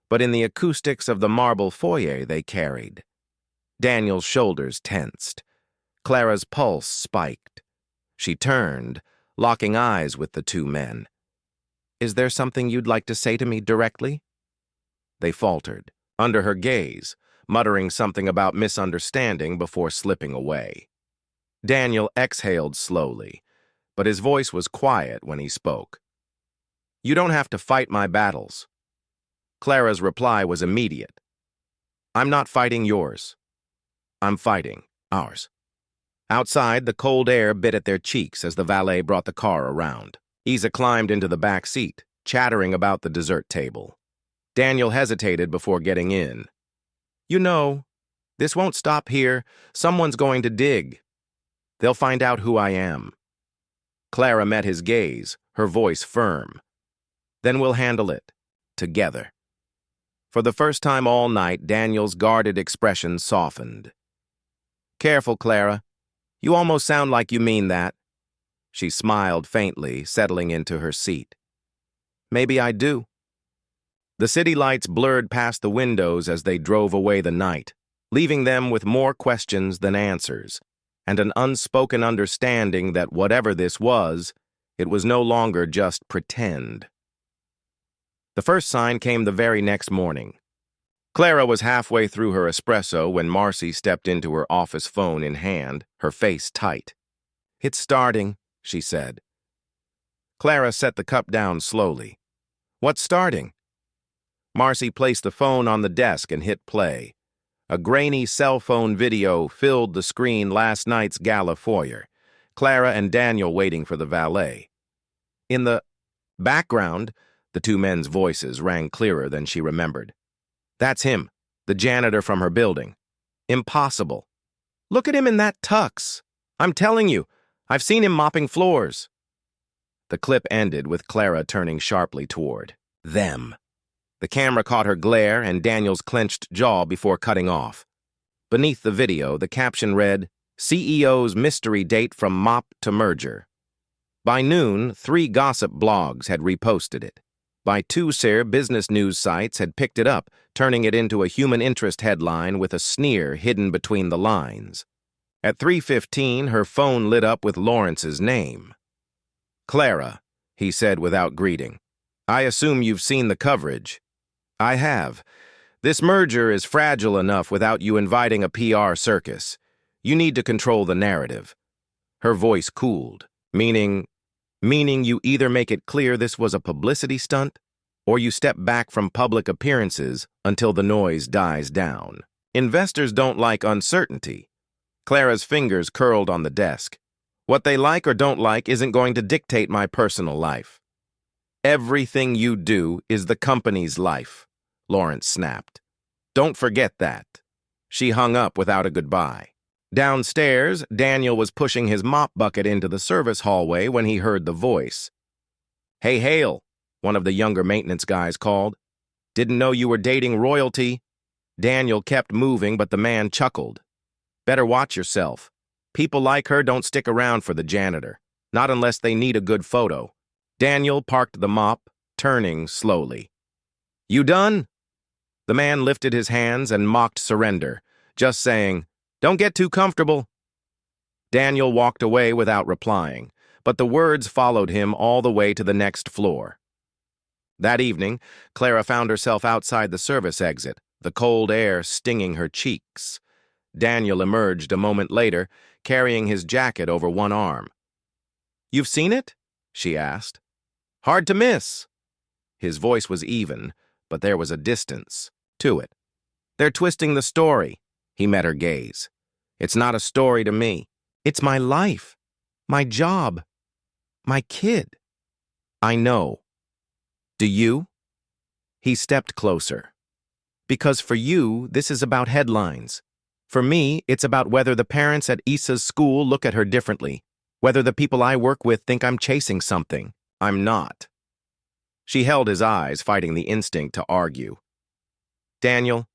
but in the acoustics of the marble foyer they carried. Daniel's shoulders tensed. Clara's pulse spiked. She turned, locking eyes with the two men. "Is there something you'd like to say to me directly?" They faltered, under her gaze, muttering something about misunderstanding before slipping away. Daniel exhaled slowly, but his voice was quiet when he spoke. "You don't have to fight my battles." Clara's reply was immediate. "I'm not fighting yours. I'm fighting ours." Outside, the cold air bit at their cheeks as the valet brought the car around. Issa climbed into the back seat, chattering about the dessert table. Daniel hesitated before getting in. "You know, this won't stop here. Someone's going to dig. They'll find out who I am." Clara met his gaze, her voice firm. Then we'll handle it. Together. For the first time all night, Daniel's guarded expression softened. Careful, Clara. You almost sound like you mean that. She smiled faintly, settling into her seat. Maybe I do. The city lights blurred past the windows as they drove away the night, leaving them with more questions than answers, and an unspoken understanding that whatever this was, it was no longer just pretend. The first sign came the very next morning. Clara was halfway through her espresso when Marcy stepped into her office phone in hand, her face tight. It's starting, she said. Clara set the cup down slowly. What's starting? Marcy placed the phone on the desk and hit play. A grainy cell phone video filled the screen last night's gala foyer, Clara and Daniel waiting for the valet. In the background, the two men's voices rang clearer than she remembered. That's him, the janitor from her building. Impossible. Look at him in that tux. I'm telling you, I've seen him mopping floors. The clip ended with Clara turning sharply toward them. The camera caught her glare and Daniel's clenched jaw before cutting off. Beneath the video, the caption read, CEO's mystery date from mop to merger. By noon, 3 gossip blogs had reposted it. By 2 business news sites had picked it up, turning it into a human interest headline with a sneer hidden between the lines. At 3:15, her phone lit up with Lawrence's name. Clara, he said without greeting. I assume you've seen the coverage. I have. This merger is fragile enough without you inviting a PR circus. You need to control the narrative. Her voice cooled, meaning you either make it clear this was a publicity stunt, or you step back from public appearances until the noise dies down. Investors don't like uncertainty. Clara's fingers curled on the desk. What they like or don't like isn't going to dictate my personal life. Everything you do is the company's life, Lawrence snapped. Don't forget that. She hung up without a goodbye. Downstairs, Daniel was pushing his mop bucket into the service hallway when he heard the voice. Hey, Hale, one of the younger maintenance guys called. Didn't know you were dating royalty. Daniel kept moving, but the man chuckled. Better watch yourself. People like her don't stick around for the janitor, not unless they need a good photo. Daniel parked the mop, turning slowly. You done? The man lifted his hands and mocked surrender, just saying, Don't get too comfortable. Daniel walked away without replying, but the words followed him all the way to the next floor. That evening, Clara found herself outside the service exit, the cold air stinging her cheeks. Daniel emerged a moment later, carrying his jacket over one arm. You've seen it? She asked. Hard to miss. His voice was even, but there was a distance to it. They're twisting the story. He met her gaze. It's not a story to me. It's my life, my job, my kid. I know. Do you? He stepped closer. Because for you, this is about headlines. For me, it's about whether the parents at Issa's school look at her differently, whether the people I work with think I'm chasing something. I'm not. She held his eyes, fighting the instinct to argue. Daniel,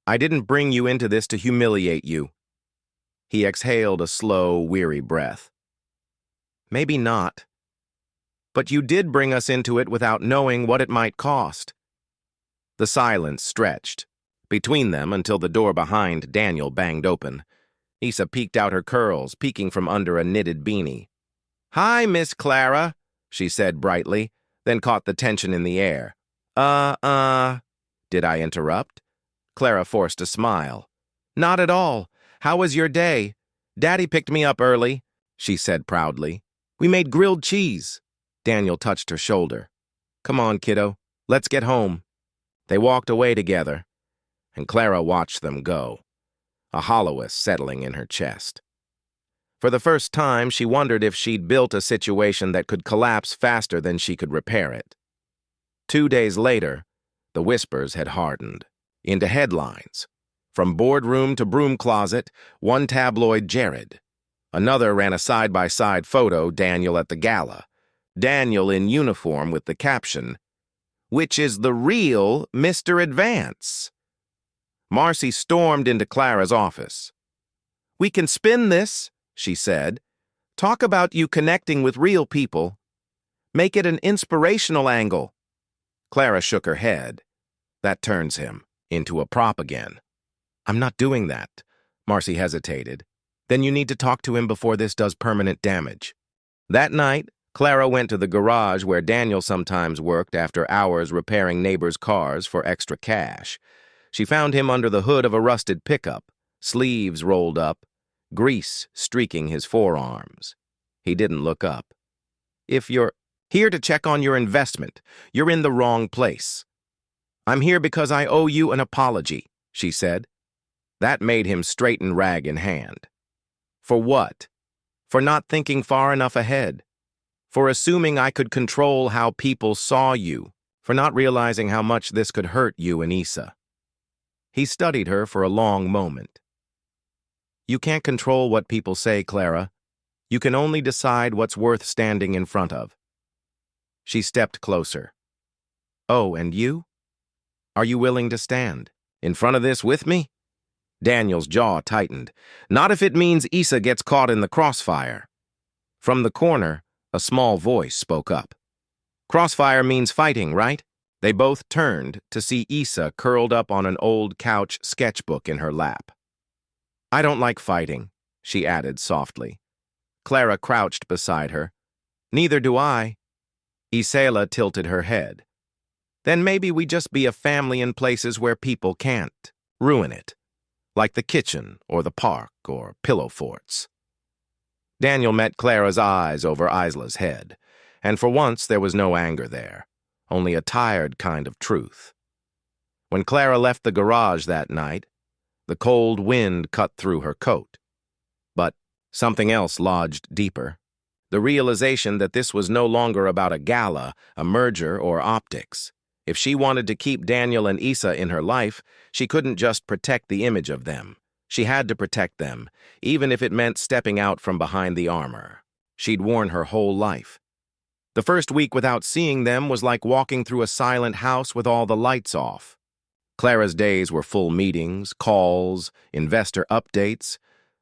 I didn't bring you into this to humiliate you. He exhaled a slow, weary breath. Maybe not. But you did bring us into it without knowing what it might cost. The silence stretched between them until the door behind Daniel banged open. Issa peeked out her curls, peeking from under a knitted beanie. Hi, Miss Clara, she said brightly, then caught the tension in the air. Did I interrupt? Clara forced a smile. Not at all. How was your day? Daddy picked me up early, she said proudly. We made grilled cheese. Daniel touched her shoulder. Come on, kiddo. Let's get home. They walked away together, and Clara watched them go, a hollowness settling in her chest. For the first time, she wondered if she'd built a situation that could collapse faster than she could repair it. 2 days later, the whispers had hardened into headlines. From boardroom to broom closet, one tabloid Jared. Another ran a side-by-side photo, Daniel at the gala. Daniel in uniform with the caption, "Which is the real Mr. Advance?" Marcy stormed into Clara's office. "We can spin this," she said. "Talk about you connecting with real people. Make it an inspirational angle." Clara shook her head. That turns him into a prop again. "I'm not doing that." Marcy hesitated. "Then you need to talk to him before this does permanent damage." That night, Clara went to the garage where Daniel sometimes worked after hours repairing neighbors' cars for extra cash. She found him under the hood of a rusted pickup, sleeves rolled up, grease streaking his forearms. He didn't look up. "If you're here to check on your investment, you're in the wrong place." "I'm here because I owe you an apology," she said. That made him straighten rag in hand. "For what?" "For not thinking far enough ahead. For assuming I could control how people saw you. For not realizing how much this could hurt you and Issa." He studied her for a long moment. "You can't control what people say, Clara. You can only decide what's worth standing in front of." She stepped closer. "Oh, and you? Are you willing to stand in front of this with me?" Daniel's jaw tightened. "Not if it means Issa gets caught in the crossfire." From the corner, a small voice spoke up. "Crossfire means fighting, right?" They both turned to see Issa curled up on an old couch sketchbook in her lap. "I don't like fighting," she added softly. Clara crouched beside her. "Neither do I." Isela tilted her head. "Then maybe we just be a family in places where people can't ruin it, like the kitchen or the park or pillow forts." Daniel met Clara's eyes over Isla's head, and for once there was no anger there, only a tired kind of truth. When Clara left the garage that night, the cold wind cut through her coat. But something else lodged deeper. The realization that this was no longer about a gala, a merger, or optics. If she wanted to keep Daniel and Issa in her life, she couldn't just protect the image of them. She had to protect them, even if it meant stepping out from behind the armor she'd worn her whole life. The first week without seeing them was like walking through a silent house with all the lights off. Clara's days were full meetings, calls, investor updates,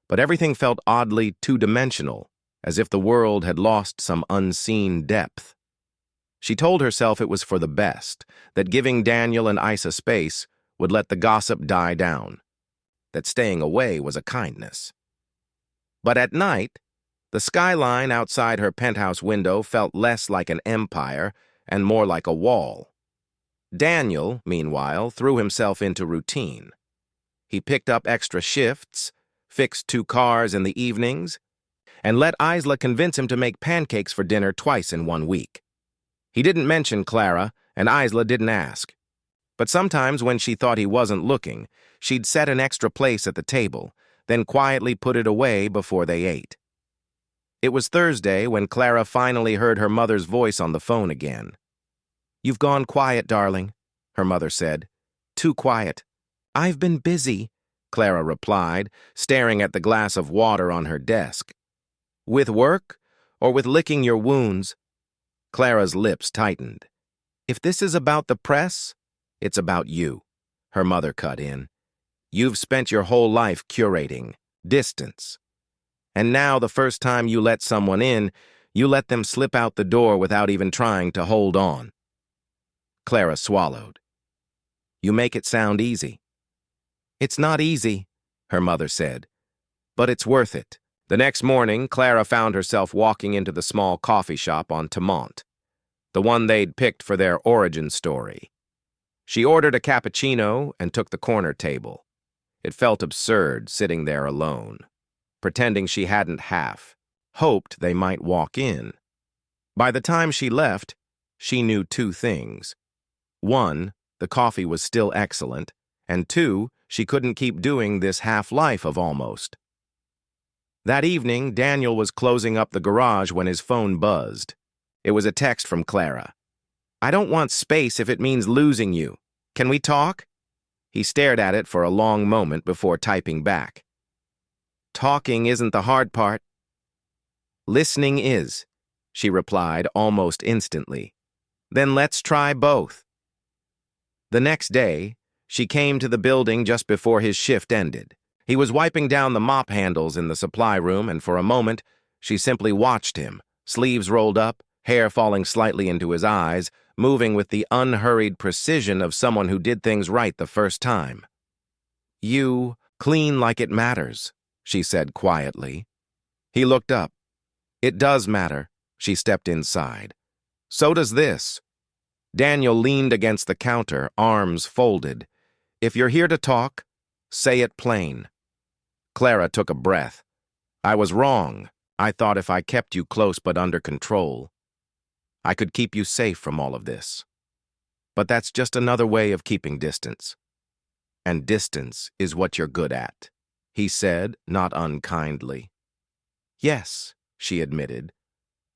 but everything felt oddly two-dimensional, as if the world had lost some unseen depth. She told herself it was for the best, that giving Daniel and Issa space would let the gossip die down, that staying away was a kindness. But at night, the skyline outside her penthouse window felt less like an empire and more like a wall. Daniel, meanwhile, threw himself into routine. He picked up extra shifts, fixed 2 cars in the evenings, and let Isla convince him to make pancakes for dinner twice in 1 week. He didn't mention Clara, and Isla didn't ask. But sometimes when she thought he wasn't looking, she'd set an extra place at the table, then quietly put it away before they ate. It was Thursday when Clara finally heard her mother's voice on the phone again. "You've gone quiet, darling," her mother said. "Too quiet." "I've been busy," Clara replied, staring at the glass of water on her desk. "With work, or with licking your wounds?" Clara's lips tightened. "If this is about the press, it's about you," her mother cut in. "You've spent your whole life curating distance. And now the first time you let someone in, you let them slip out the door without even trying to hold on." Clara swallowed. "You make it sound easy." "It's not easy," her mother said, "but it's worth it." The next morning, Clara found herself walking into the small coffee shop on Tamont, the one they'd picked for their origin story. She ordered a cappuccino and took the corner table. It felt absurd sitting there alone, pretending she hadn't hoped they might walk in. By the time she left, she knew 2 things. 1, the coffee was still excellent, and 2, she couldn't keep doing this half-life of almost. That evening, Daniel was closing up the garage when his phone buzzed. It was a text from Clara. "I don't want space if it means losing you. Can we talk?" He stared at it for a long moment before typing back. "Talking isn't the hard part. Listening is." she replied almost instantly. Then let's try both. The next day, she came to the building just before his shift ended. He was wiping down the mop handles in the supply room, and for a moment, she simply watched him, sleeves rolled up, hair falling slightly into his eyes, moving with the unhurried precision of someone who did things right the first time. "You clean like it matters," she said quietly. He looked up. "It does matter." She stepped inside. "So does this." Daniel leaned against the counter, arms folded. "If you're here to talk, say it plain." Clara took a breath. "I was wrong. I thought if I kept you close but under control, I could keep you safe from all of this. But that's just another way of keeping distance. And distance is what you're good at," he said, not unkindly. "Yes," she admitted,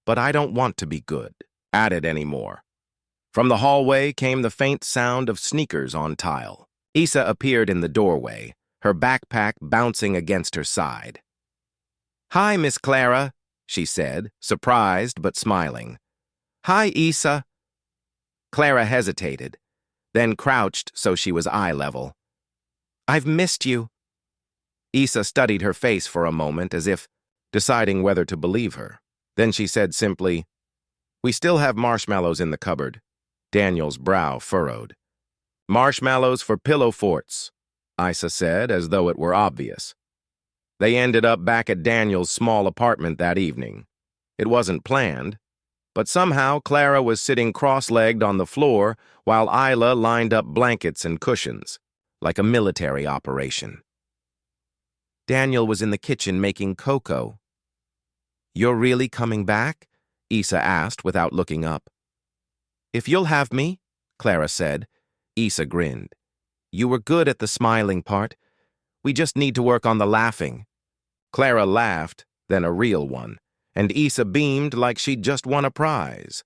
"but I don't want to be good at it anymore." From the hallway came the faint sound of sneakers on tile. Issa appeared in the doorway, her backpack bouncing against her side. "Hi, Miss Clara," she said, surprised but smiling. "Hi, Issa." Clara hesitated, then crouched so she was eye level. "I've missed you." Issa studied her face for a moment as if deciding whether to believe her. Then she said simply, "We still have marshmallows in the cupboard." Daniel's brow furrowed. "Marshmallows for pillow forts," Issa said, as though it were obvious. They ended up back at Daniel's small apartment that evening. It wasn't planned, but somehow Clara was sitting cross-legged on the floor while Isla lined up blankets and cushions, like a military operation. Daniel was in the kitchen making cocoa. "You're really coming back?" Issa asked without looking up. "If you'll have me," Clara said. Issa grinned. "You were good at the smiling part. We just need to work on the laughing." Clara laughed, then a real one, and Issa beamed like she'd just won a prize.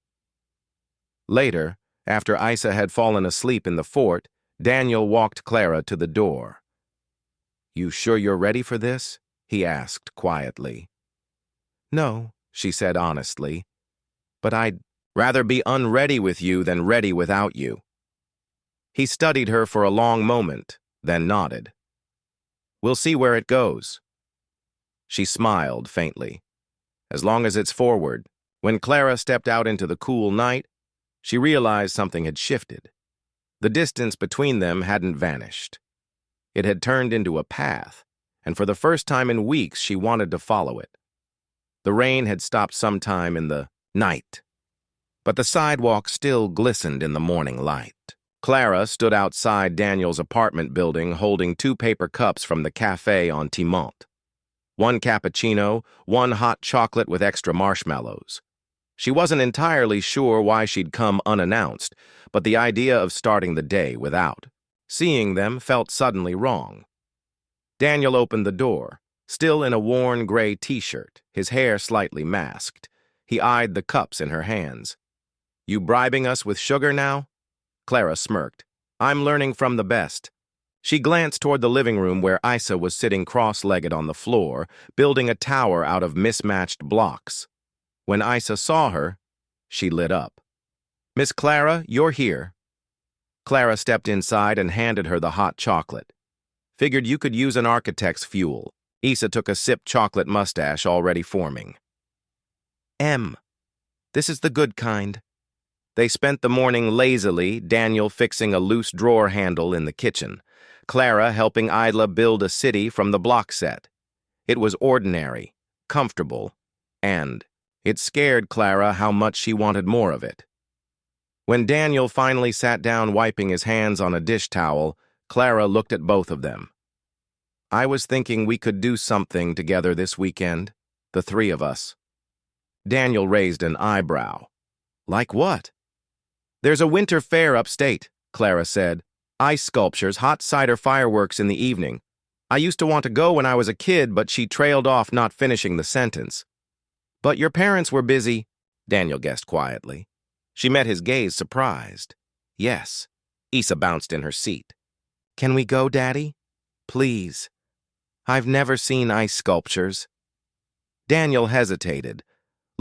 Later, after Issa had fallen asleep in the fort, Daniel walked Clara to the door. "You sure you're ready for this?" he asked quietly. "No," she said honestly, "but I'd rather be unready with you than ready without you." He studied her for a long moment, then nodded. "We'll see where it goes." She smiled faintly. As long as it's forward. When Clara stepped out into the cool night, she realized something had shifted. The distance between them hadn't vanished. It had turned into a path, and for the first time in weeks she wanted to follow it. The rain had stopped sometime in the night, but the sidewalk still glistened in the morning light. Clara stood outside Daniel's apartment building holding 2 paper cups from the cafe on Timont. 1 cappuccino, 1 hot chocolate with extra marshmallows. She wasn't entirely sure why she'd come unannounced, but the idea of starting the day without seeing them felt suddenly wrong. Daniel opened the door, still in a worn gray t-shirt, his hair slightly masked. He eyed the cups in her hands. "You bribing us with sugar now?" Clara smirked. "I'm learning from the best." She glanced toward the living room where Issa was sitting cross-legged on the floor, building a tower out of mismatched blocks. When Issa saw her, she lit up. "Miss Clara, you're here." Clara stepped inside and handed her the hot chocolate. "Figured you could use an architect's fuel." Issa took a sip chocolate mustache already forming. This is the good kind." They spent the morning lazily, Daniel fixing a loose drawer handle in the kitchen, Clara helping Isla build a city from the block set. It was ordinary, comfortable, and it scared Clara how much she wanted more of it. When Daniel finally sat down wiping his hands on a dish towel, Clara looked at both of them. "I was thinking we could do something together this weekend, the 3 of us." Daniel raised an eyebrow. "Like what?" "There's a winter fair upstate," Clara said. "Ice sculptures, hot cider fireworks in the evening. I used to want to go when I was a kid, but she trailed off, not finishing the sentence." "But your parents were busy," Daniel guessed quietly. She met his gaze, surprised. "Yes." Issa bounced in her seat. "Can we go, Daddy? Please. I've never seen ice sculptures." Daniel hesitated,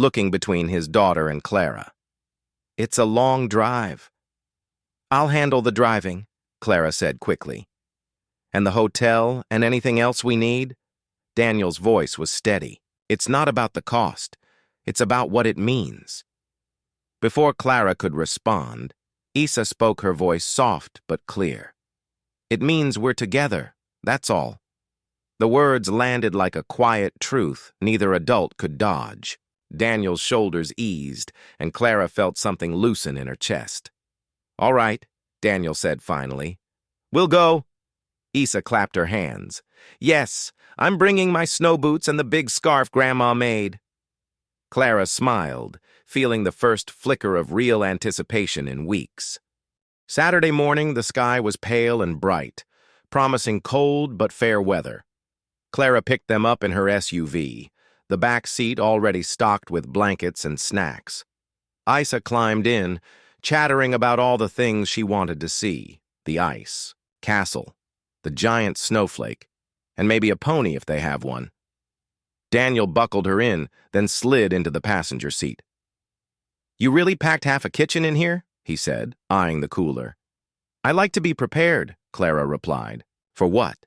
looking between his daughter and Clara. "It's a long drive." "I'll handle the driving," Clara said quickly. "And the hotel and anything else we need?" Daniel's voice was steady. "It's not about the cost. It's about what it means." Before Clara could respond, Issa spoke, her voice soft but clear. "It means we're together, that's all." The words landed like a quiet truth neither adult could dodge. Daniel's shoulders eased, and Clara felt something loosen in her chest. "All right," Daniel said finally. "We'll go." Issa clapped her hands. "Yes, I'm bringing my snow boots and the big scarf Grandma made." Clara smiled, feeling the first flicker of real anticipation in weeks. Saturday morning, the sky was pale and bright, promising cold but fair weather. Clara picked them up in her SUV, the back seat already stocked with blankets and snacks. Issa climbed in, chattering about all the things she wanted to see: the ice, castle, the giant snowflake, and maybe a pony if they have one. Daniel buckled her in, then slid into the passenger seat. "You really packed half a kitchen in here?" he said, eyeing the cooler. "I like to be prepared," Clara replied. "For what?"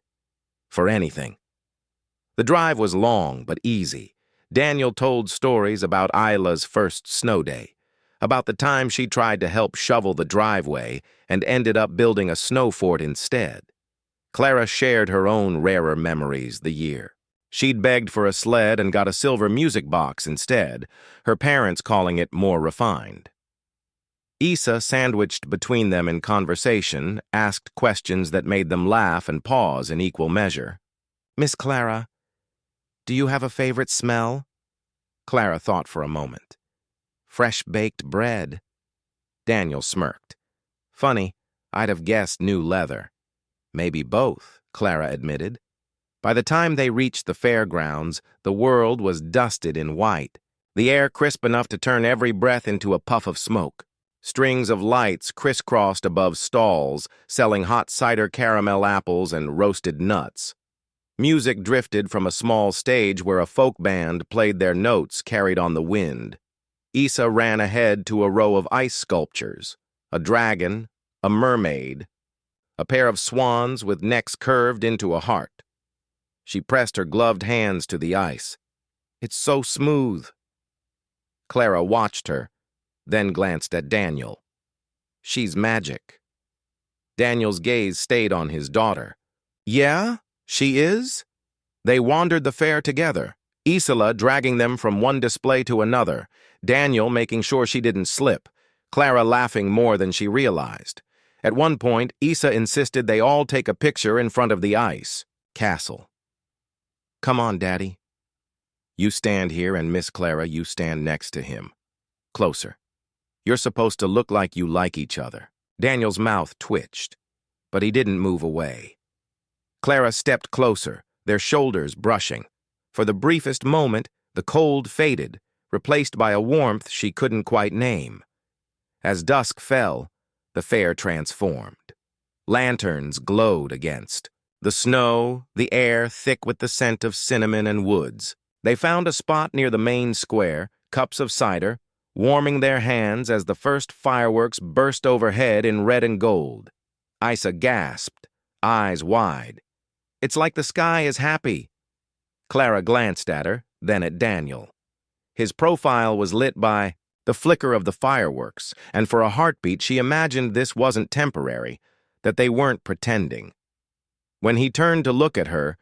"For anything." The drive was long but easy. Daniel told stories about Isla's first snow day, about the time she tried to help shovel the driveway and ended up building a snow fort instead. Clara shared her own rarer memories the year. She'd begged for a sled and got a silver music box instead, her parents calling it more refined. Issa, sandwiched between them in conversation, asked questions that made them laugh and pause in equal measure. "Miss Clara, do you have a favorite smell?" Clara thought for a moment. "Fresh-baked bread." Daniel smirked. "Funny, I'd have guessed new leather." "Maybe both," Clara admitted. By the time they reached the fairgrounds, the world was dusted in white, the air crisp enough to turn every breath into a puff of smoke. Strings of lights crisscrossed above stalls, selling hot cider caramel apples and roasted nuts. Music drifted from a small stage where a folk band played their notes carried on the wind. Issa ran ahead to a row of ice sculptures: a dragon, a mermaid, a pair of swans with necks curved into a heart. She pressed her gloved hands to the ice. "It's so smooth." Clara watched her, then glanced at Daniel. "She's magic." Daniel's gaze stayed on his daughter. "Yeah, she is?" They wandered the fair together, Isola dragging them from one display to another, Daniel making sure she didn't slip, Clara laughing more than she realized. At one point, Issa insisted they all take a picture in front of the ice castle. "Come on, Daddy." "You stand here, and Miss Clara, you stand next to him. Closer. You're supposed to look like you like each other." Daniel's mouth twitched, but he didn't move away. Clara stepped closer, their shoulders brushing. For the briefest moment, the cold faded, replaced by a warmth she couldn't quite name. As dusk fell, the fair transformed. Lanterns glowed against. The snow, the air thick with the scent of cinnamon and woods. They found a spot near the main square, cups of cider, warming their hands as the first fireworks burst overhead in red and gold. Issa gasped, eyes wide. "It's like the sky is happy." Clara glanced at her, then at Daniel. His profile was lit by the flicker of the fireworks, and for a heartbeat she imagined this wasn't temporary, that they weren't pretending. When he turned to look at her,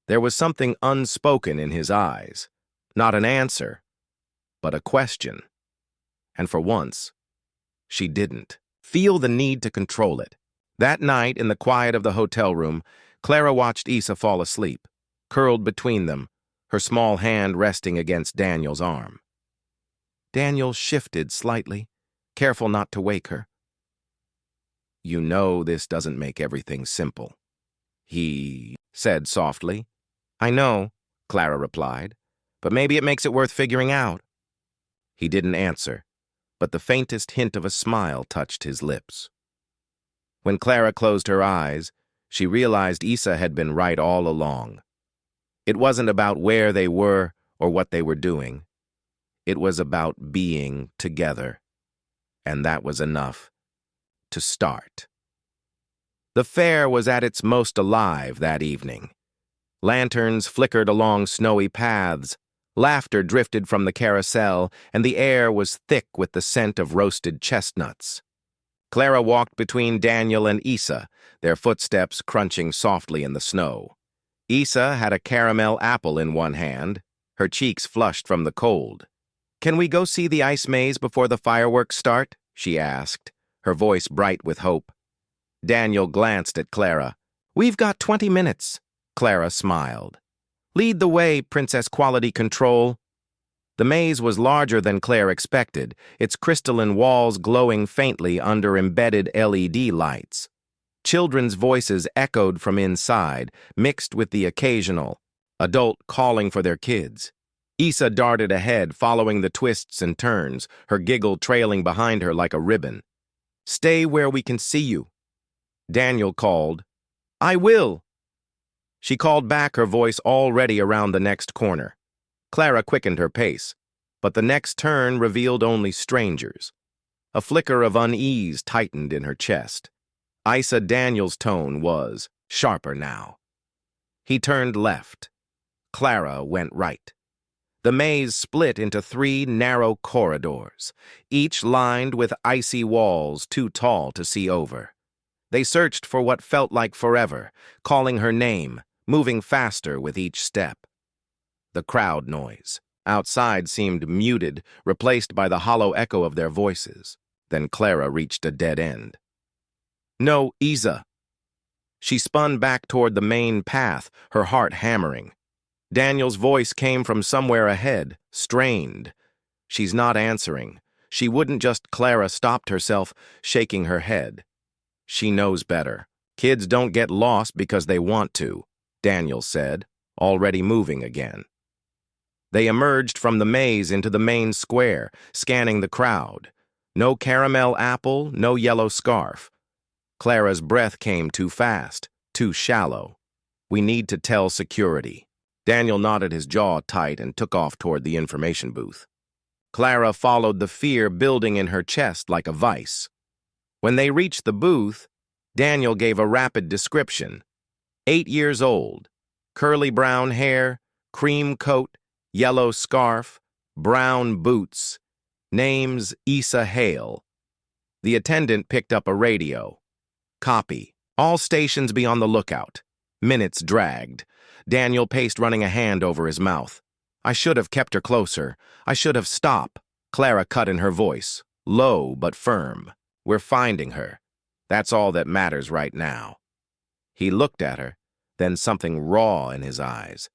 there was something unspoken in his eyes. Not an answer, but a question. And for once, she didn't feel the need to control it. That night, in the quiet of the hotel room, Clara watched Issa fall asleep, curled between them, her small hand resting against Daniel's arm. Daniel shifted slightly, careful not to wake her. "You know this doesn't make everything simple," he said softly. "I know," Clara replied, "but maybe it makes it worth figuring out." He didn't answer, but the faintest hint of a smile touched his lips. When Clara closed her eyes, she realized Issa had been right all along. It wasn't about where they were or what they were doing. It was about being together, and that was enough to start. The fair was at its most alive that evening. Lanterns flickered along snowy paths, laughter drifted from the carousel, and the air was thick with the scent of roasted chestnuts. Clara walked between Daniel and Isa, their footsteps crunching softly in the snow. Isa had a caramel apple in one hand, her cheeks flushed from the cold. "Can we go see the ice maze before the fireworks start?" she asked, her voice bright with hope. Daniel glanced at Clara. "We've got 20 minutes." Clara smiled. "Lead the way, Princess Quality Control." The maze was larger than Claire expected, its crystalline walls glowing faintly under embedded LED lights. Children's voices echoed from inside, mixed with the occasional adult calling for their kids. Isa darted ahead, following the twists and turns, her giggle trailing behind her like a ribbon. "Stay where we can see you." Daniel called. "I will." She called back, her voice already around the next corner. Clara quickened her pace, but the next turn revealed only strangers. A flicker of unease tightened in her chest. Isa Daniel's tone was sharper now. He turned left. Clara went right. The maze split into 3 narrow corridors, each lined with icy walls too tall to see over. They searched for what felt like forever, calling her name, moving faster with each step. The crowd noise outside seemed muted, replaced by the hollow echo of their voices. Then Clara reached a dead end. "No, Isa." She spun back toward the main path, her heart hammering. Daniel's voice came from somewhere ahead, strained. "She's not answering." She wouldn't just. Clara stopped herself, shaking her head. "She knows better. Kids don't get lost because they want to," Daniel said, already moving again. They emerged from the maze into the main square, scanning the crowd. No caramel apple, no yellow scarf. Clara's breath came too fast, too shallow. "We need to tell security." Daniel knotted his jaw tight and took off toward the information booth. Clara followed, the fear building in her chest like a vice. When they reached the booth, Daniel gave a rapid description. 8 years old, curly brown hair, cream coat, yellow scarf, brown boots. Name's Isa Hale. The attendant picked up a radio. "Copy. All stations be on the lookout." Minutes dragged. Daniel paced, running a hand over his mouth. "I should have kept her closer. I should have stopped." Clara cut in her voice, low but firm. "We're finding her. That's all that matters right now." He looked at her, then something raw in his eyes.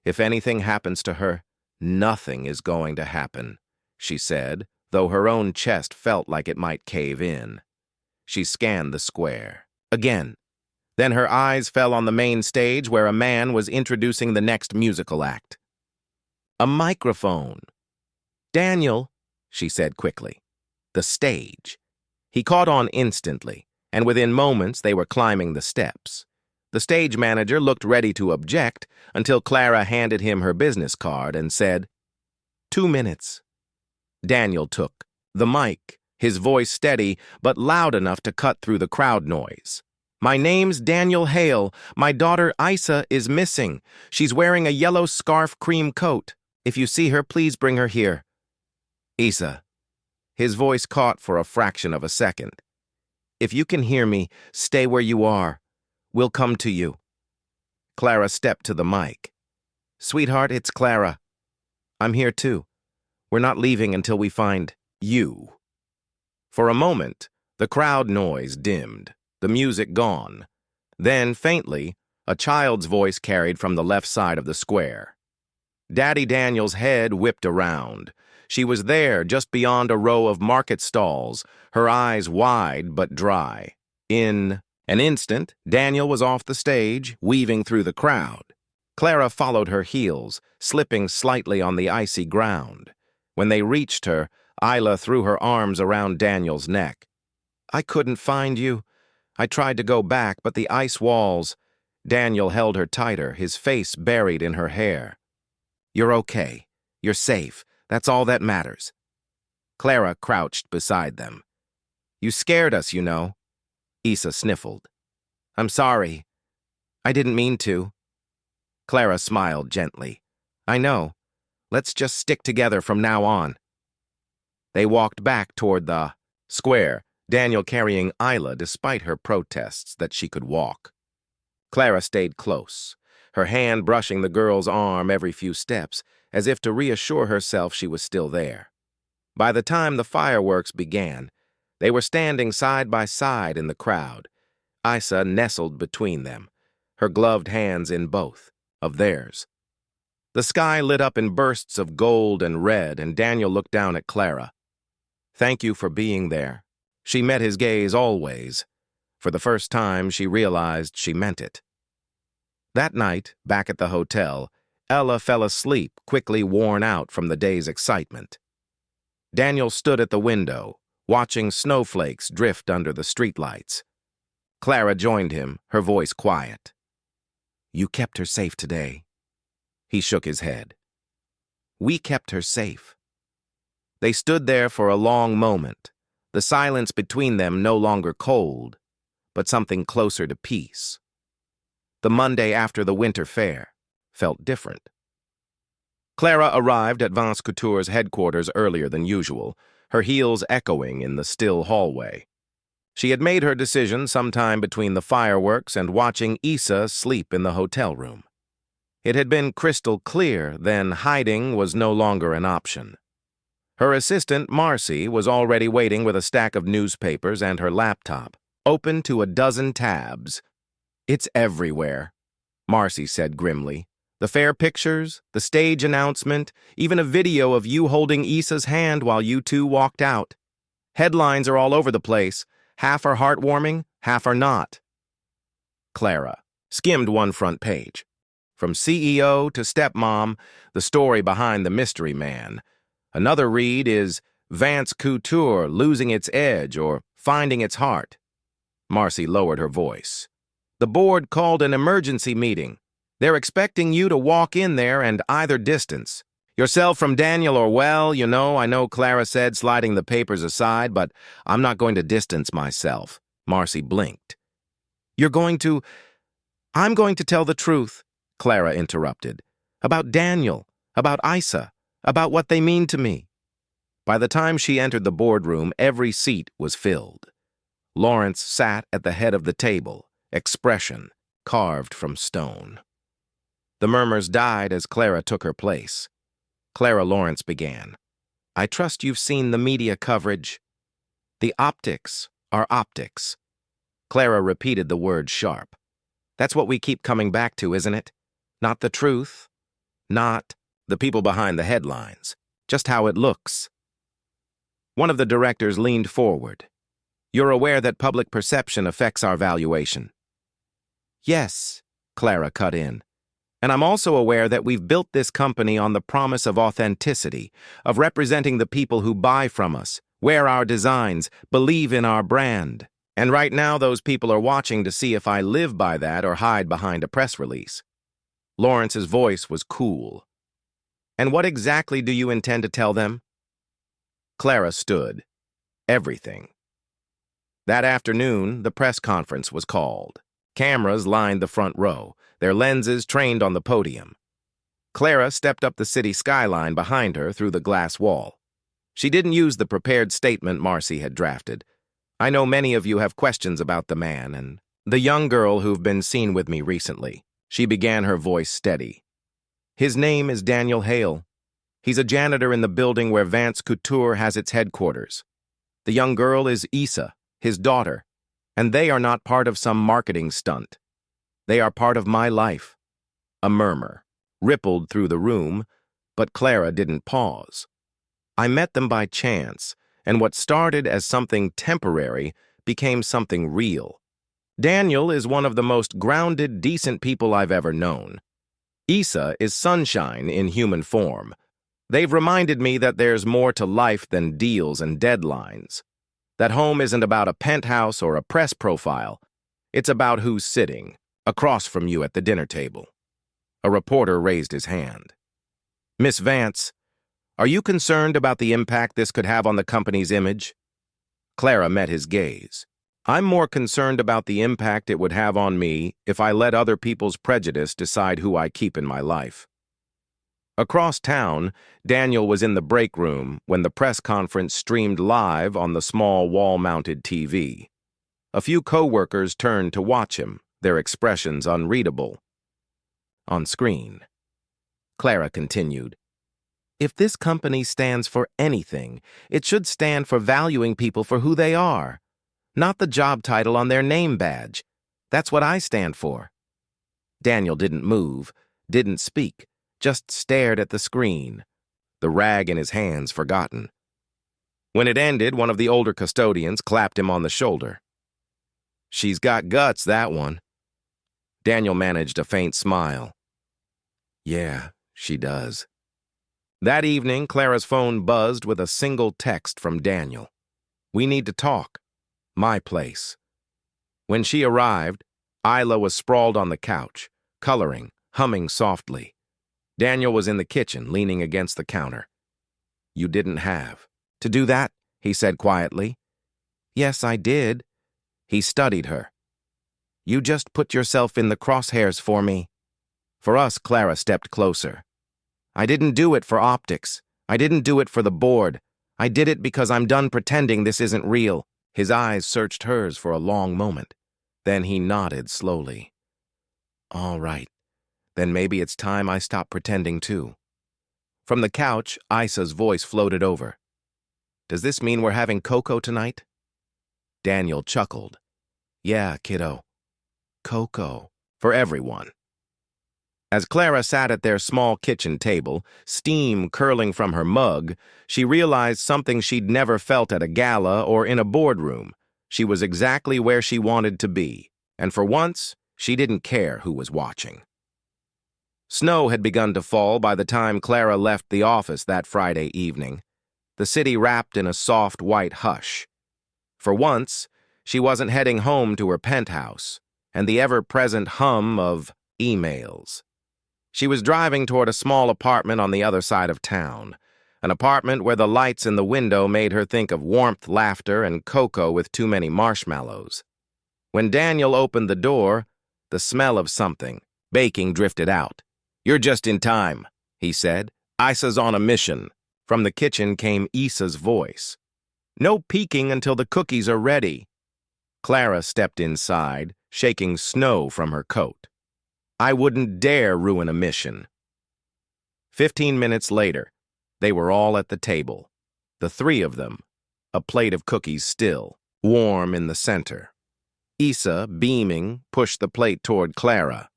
"If anything happens to her, nothing is going to happen," she said, though her own chest felt like it might cave in. She scanned the square. Again. Then her eyes fell on the main stage, where a man was introducing the next musical act. "A microphone." "Daniel," she said quickly. "The stage." He caught on instantly, and within moments they were climbing the steps. The stage manager looked ready to object until Clara handed him her business card and said, 2 minutes. Daniel took the mic, his voice steady but loud enough to cut through the crowd noise. "My name's Daniel Hale. My daughter Isa is missing. She's wearing a yellow scarf cream coat. If you see her, please bring her here." "Isa." His voice caught for a fraction of a second. "If you can hear me, stay where you are. We'll come to you." Clara stepped to the mic. "Sweetheart, it's Clara. I'm here too. We're not leaving until we find you." For a moment, the crowd noise dimmed, the music gone. Then, faintly, a child's voice carried from the left side of the square. Daddy Daniel's head whipped around. She was there, just beyond a row of market stalls, her eyes wide but dry. In an instant, Daniel was off the stage, weaving through the crowd. Clara followed her heels, slipping slightly on the icy ground. When they reached her, Isla threw her arms around Daniel's neck. "I couldn't find you. I tried to go back, but the ice walls." Daniel held her tighter, his face buried in her hair. "You're okay. You're safe. That's all that matters. Clara crouched beside them. You scared us, you know. Issa sniffled. I'm sorry. I didn't mean to. Clara smiled gently. I know. Let's just stick together from now on. They walked back toward the square, Daniel carrying Isla despite her protests that she could walk. Clara stayed close, her hand brushing the girl's arm every few steps, as if to reassure herself she was still there. By the time the fireworks began, they were standing side by side in the crowd, Isa nestled between them, her gloved hands in both of theirs. The sky lit up in bursts of gold and red, and Daniel looked down at Clara. Thank you for being there. She met his gaze always. For the first time, she realized she meant it. That night, back at the hotel, Ella fell asleep, quickly worn out from the day's excitement. Daniel stood at the window, watching snowflakes drift under the streetlights. Clara joined him, her voice quiet. You kept her safe today. He shook his head. We kept her safe. They stood there for a long moment, the silence between them no longer cold, but something closer to peace. The Monday after the winter fair felt different. Clara arrived at Vance Couture's headquarters earlier than usual, her heels echoing in the still hallway. She had made her decision sometime between the fireworks and watching Issa sleep in the hotel room. It had been crystal clear, then hiding was no longer an option. Her assistant, Marcy, was already waiting with a stack of newspapers and her laptop, open to a dozen tabs. It's everywhere, Marcy said grimly. The fair pictures, the stage announcement, even a video of you holding Issa's hand while you two walked out. Headlines are all over the place. Half are heartwarming, half are not. Clara skimmed one front page. From CEO to stepmom, the story behind the mystery man. Another read is Vance Couture losing its edge or finding its heart. Marcy lowered her voice. The board called an emergency meeting. They're expecting you to walk in there and either distance. Yourself from Daniel or, well, you know, I know Clara said sliding the papers aside, but I'm not going to distance myself. Marcy blinked. I'm going to tell the truth, Clara interrupted. About Daniel, about Isa, about what they mean to me. By the time she entered the boardroom, every seat was filled. Lawrence sat at the head of the table, expression carved from stone. The murmurs died as Clara took her place. Clara Lawrence began. I trust you've seen the media coverage. The optics are optics. Clara repeated the word sharp. That's what we keep coming back to, isn't it? Not the truth, not the people behind the headlines, just how it looks. One of the directors leaned forward. You're aware that public perception affects our valuation. Yes, Clara cut in. And I'm also aware that we've built this company on the promise of authenticity, of representing the people who buy from us, wear our designs, believe in our brand. And right now those people are watching to see if I live by that or hide behind a press release. Lawrence's voice was cool. And what exactly do you intend to tell them? Clara stood. Everything. That afternoon, the press conference was called. Cameras lined the front row, their lenses trained on the podium. Clara stepped up the city skyline behind her through the glass wall. She didn't use the prepared statement Marcy had drafted. I know many of you have questions about the man and the young girl who've been seen with me recently. She began, her voice steady. His name is Daniel Hale. He's a janitor in the building where Vance Couture has its headquarters. The young girl is Issa, his daughter, and they are not part of some marketing stunt. They are part of my life. A murmur rippled through the room, but Clara didn't pause. I met them by chance, and what started as something temporary became something real. Daniel is one of the most grounded, decent people I've ever known. Issa is sunshine in human form. They've reminded me that there's more to life than deals and deadlines. That home isn't about a penthouse or a press profile. It's about who's sitting across from you at the dinner table. A reporter raised his hand. Miss Vance, Are you concerned about the impact this could have on the company's image? Clara met his gaze. I'm more concerned about the impact it would have on me if I let other people's prejudice decide who I keep in my life. Across town, Daniel was in the break room when the press conference streamed live on the small wall-mounted TV. A few co-workers turned to watch him, their expressions unreadable. On screen, Clara continued, "If this company stands for anything, it should stand for valuing people for who they are, not the job title on their name badge. That's what I stand for." Daniel didn't move, didn't speak, just stared at the screen, the rag in his hands forgotten. When it ended, one of the older custodians clapped him on the shoulder. "She's got guts, that one." Daniel managed a faint smile. "Yeah, she does." That evening, Clara's phone buzzed with a single text from Daniel. "We need to talk. My place." When she arrived, Isla was sprawled on the couch, coloring, humming softly. Daniel was in the kitchen, leaning against the counter. "You didn't have to do that," he said quietly. "Yes, I did." He studied her. "You just put yourself in the crosshairs for me." For us, Clara stepped closer. "I didn't do it for optics. I didn't do it for the board. I did it because I'm done pretending this isn't real." His eyes searched hers for a long moment. Then he nodded slowly. "All right. Then maybe it's time I stop pretending too." From the couch, Isa's voice floated over. "Does this mean we're having cocoa tonight?" Daniel chuckled. "Yeah, kiddo. Cocoa. For everyone." As Clara sat at their small kitchen table, steam curling from her mug, she realized something she'd never felt at a gala or in a boardroom. She was exactly where she wanted to be, and for once, she didn't care who was watching. Snow had begun to fall by the time Clara left the office that Friday evening, the city wrapped in a soft white hush. For once, she wasn't heading home to her penthouse and the ever-present hum of emails. She was driving toward a small apartment on the other side of town, an apartment where the lights in the window made her think of warmth, laughter, and cocoa with too many marshmallows. When Daniel opened the door, the smell of something, baking, drifted out. "You're just in time," he said. "Isa's on a mission." From the kitchen came Isa's voice. "No peeking until the cookies are ready." Clara stepped inside, shaking snow from her coat. "I wouldn't dare ruin a mission." 15 minutes later, they were all at the table, the three of them, a plate of cookies still, warm in the center. Isa, beaming, pushed the plate toward Clara.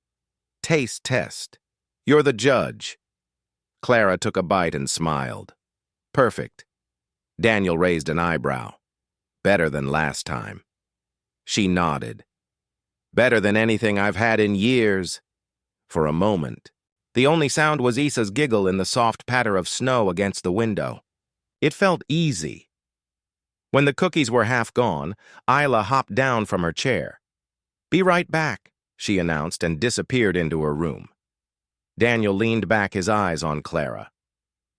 "Taste test. You're the judge." Clara took a bite and smiled. "Perfect." Daniel raised an eyebrow. "Better than last time." She nodded. "Better than anything I've had in years." For a moment, the only sound was Isa's giggle in the soft patter of snow against the window. It felt easy. When the cookies were half gone, Isla hopped down from her chair. "Be right back," she announced and disappeared into her room. Daniel leaned back, his eyes on Clara.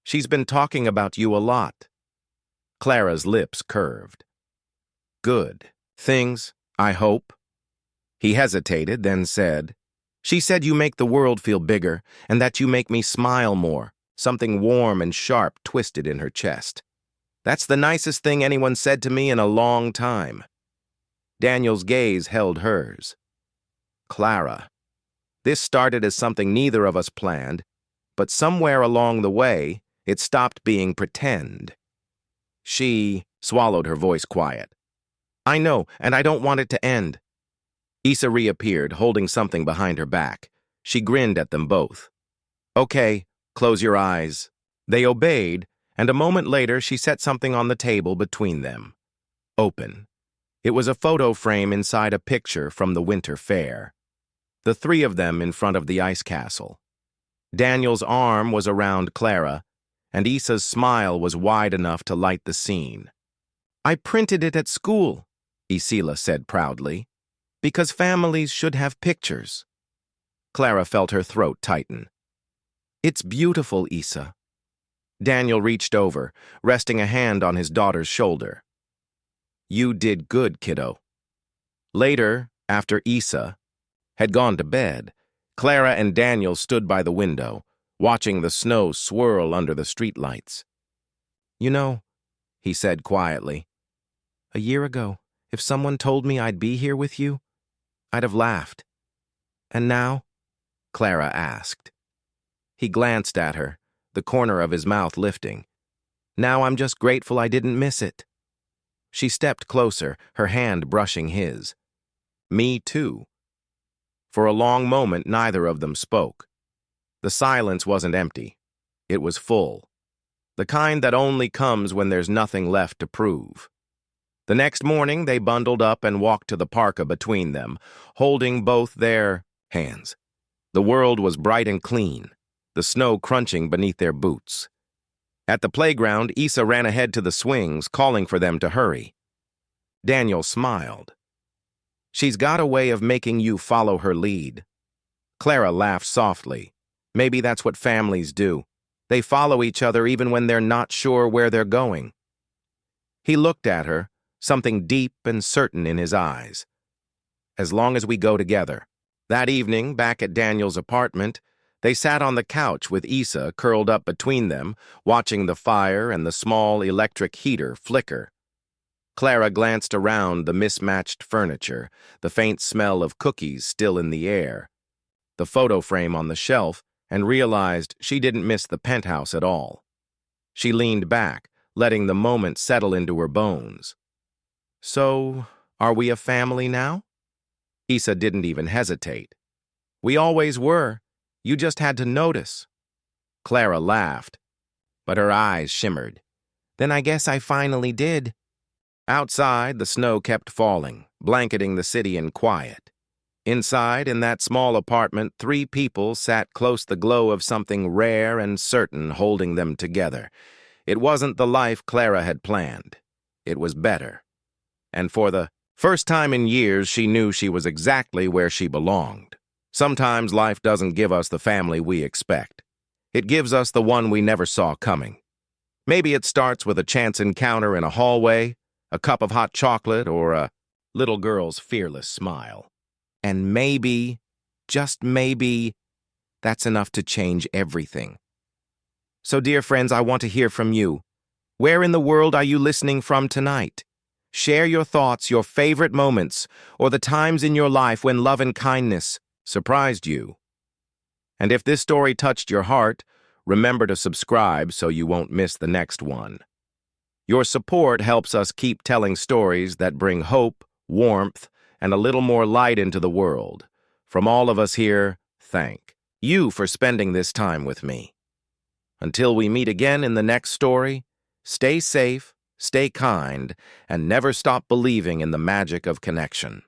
"She's been talking about you a lot." Clara's lips curved. "Good. Things, I hope." He hesitated, then said, "She said you make the world feel bigger and that you make me smile more." Something warm and sharp twisted in her chest. "That's the nicest thing anyone said to me in a long time." Daniel's gaze held hers. "Clara, this started as something neither of us planned, but somewhere along the way, it stopped being pretend." She swallowed, her voice quiet. "I know, and I don't want it to end." Isa reappeared, holding something behind her back. She grinned at them both. "Okay, close your eyes." They obeyed, and a moment later she set something on the table between them. Open. It was a photo frame inside a picture from the winter fair. The three of them in front of the ice castle. Daniel's arm was around Clara, and Isa's smile was wide enough to light the scene. "I printed it at school," Isila said proudly, "because families should have pictures." Clara felt her throat tighten. "It's beautiful, Isa." Daniel reached over, resting a hand on his daughter's shoulder. You did good, kiddo. Later, after Isa had gone to bed, Clara and Daniel stood by the window, watching the snow swirl under the streetlights. You know, he said quietly, a year ago, if someone told me I'd be here with you, I'd have laughed. And now? Clara asked. He glanced at her, the corner of his mouth lifting. Now I'm just grateful I didn't miss it. She stepped closer, her hand brushing his. Me too. For a long moment, neither of them spoke. The silence wasn't empty. It was full. The kind that only comes when there's nothing left to prove. The next morning, they bundled up and walked to the parka between them, holding both their hands. The world was bright and clean, the snow crunching beneath their boots. At the playground, Isa ran ahead to the swings, calling for them to hurry. Daniel smiled. She's got a way of making you follow her lead. Clara laughed softly. Maybe that's what families do. They follow each other even when they're not sure where they're going. He looked at her, something deep and certain in his eyes. As long as we go together. That evening, back at Daniel's apartment, they sat on the couch with Isa curled up between them, watching the fire and the small electric heater flicker. Clara glanced around the mismatched furniture, the faint smell of cookies still in the air, the photo frame on the shelf, and realized she didn't miss the penthouse at all. She leaned back, letting the moment settle into her bones. So, are we a family now? Isa didn't even hesitate. We always were. You just had to notice. Clara laughed, but her eyes shimmered. Then I guess I finally did. Outside, the snow kept falling, blanketing the city in quiet. Inside, in that small apartment, 3 people sat close the glow of something rare and certain holding them together. It wasn't the life Clara had planned. It was better. And for the first time in years, she knew she was exactly where she belonged. Sometimes life doesn't give us the family we expect. It gives us the one we never saw coming. Maybe it starts with a chance encounter in a hallway, a cup of hot chocolate, or a little girl's fearless smile. And maybe, just maybe, that's enough to change everything. So, dear friends, I want to hear from you. Where in the world are you listening from tonight? Share your thoughts, your favorite moments, or the times in your life when love and kindness surprised you. And if this story touched your heart, remember to subscribe so you won't miss the next one. Your support helps us keep telling stories that bring hope, warmth, and a little more light into the world. From all of us here, thank you for spending this time with me. Until we meet again in the next story, stay safe, stay kind, and never stop believing in the magic of connection.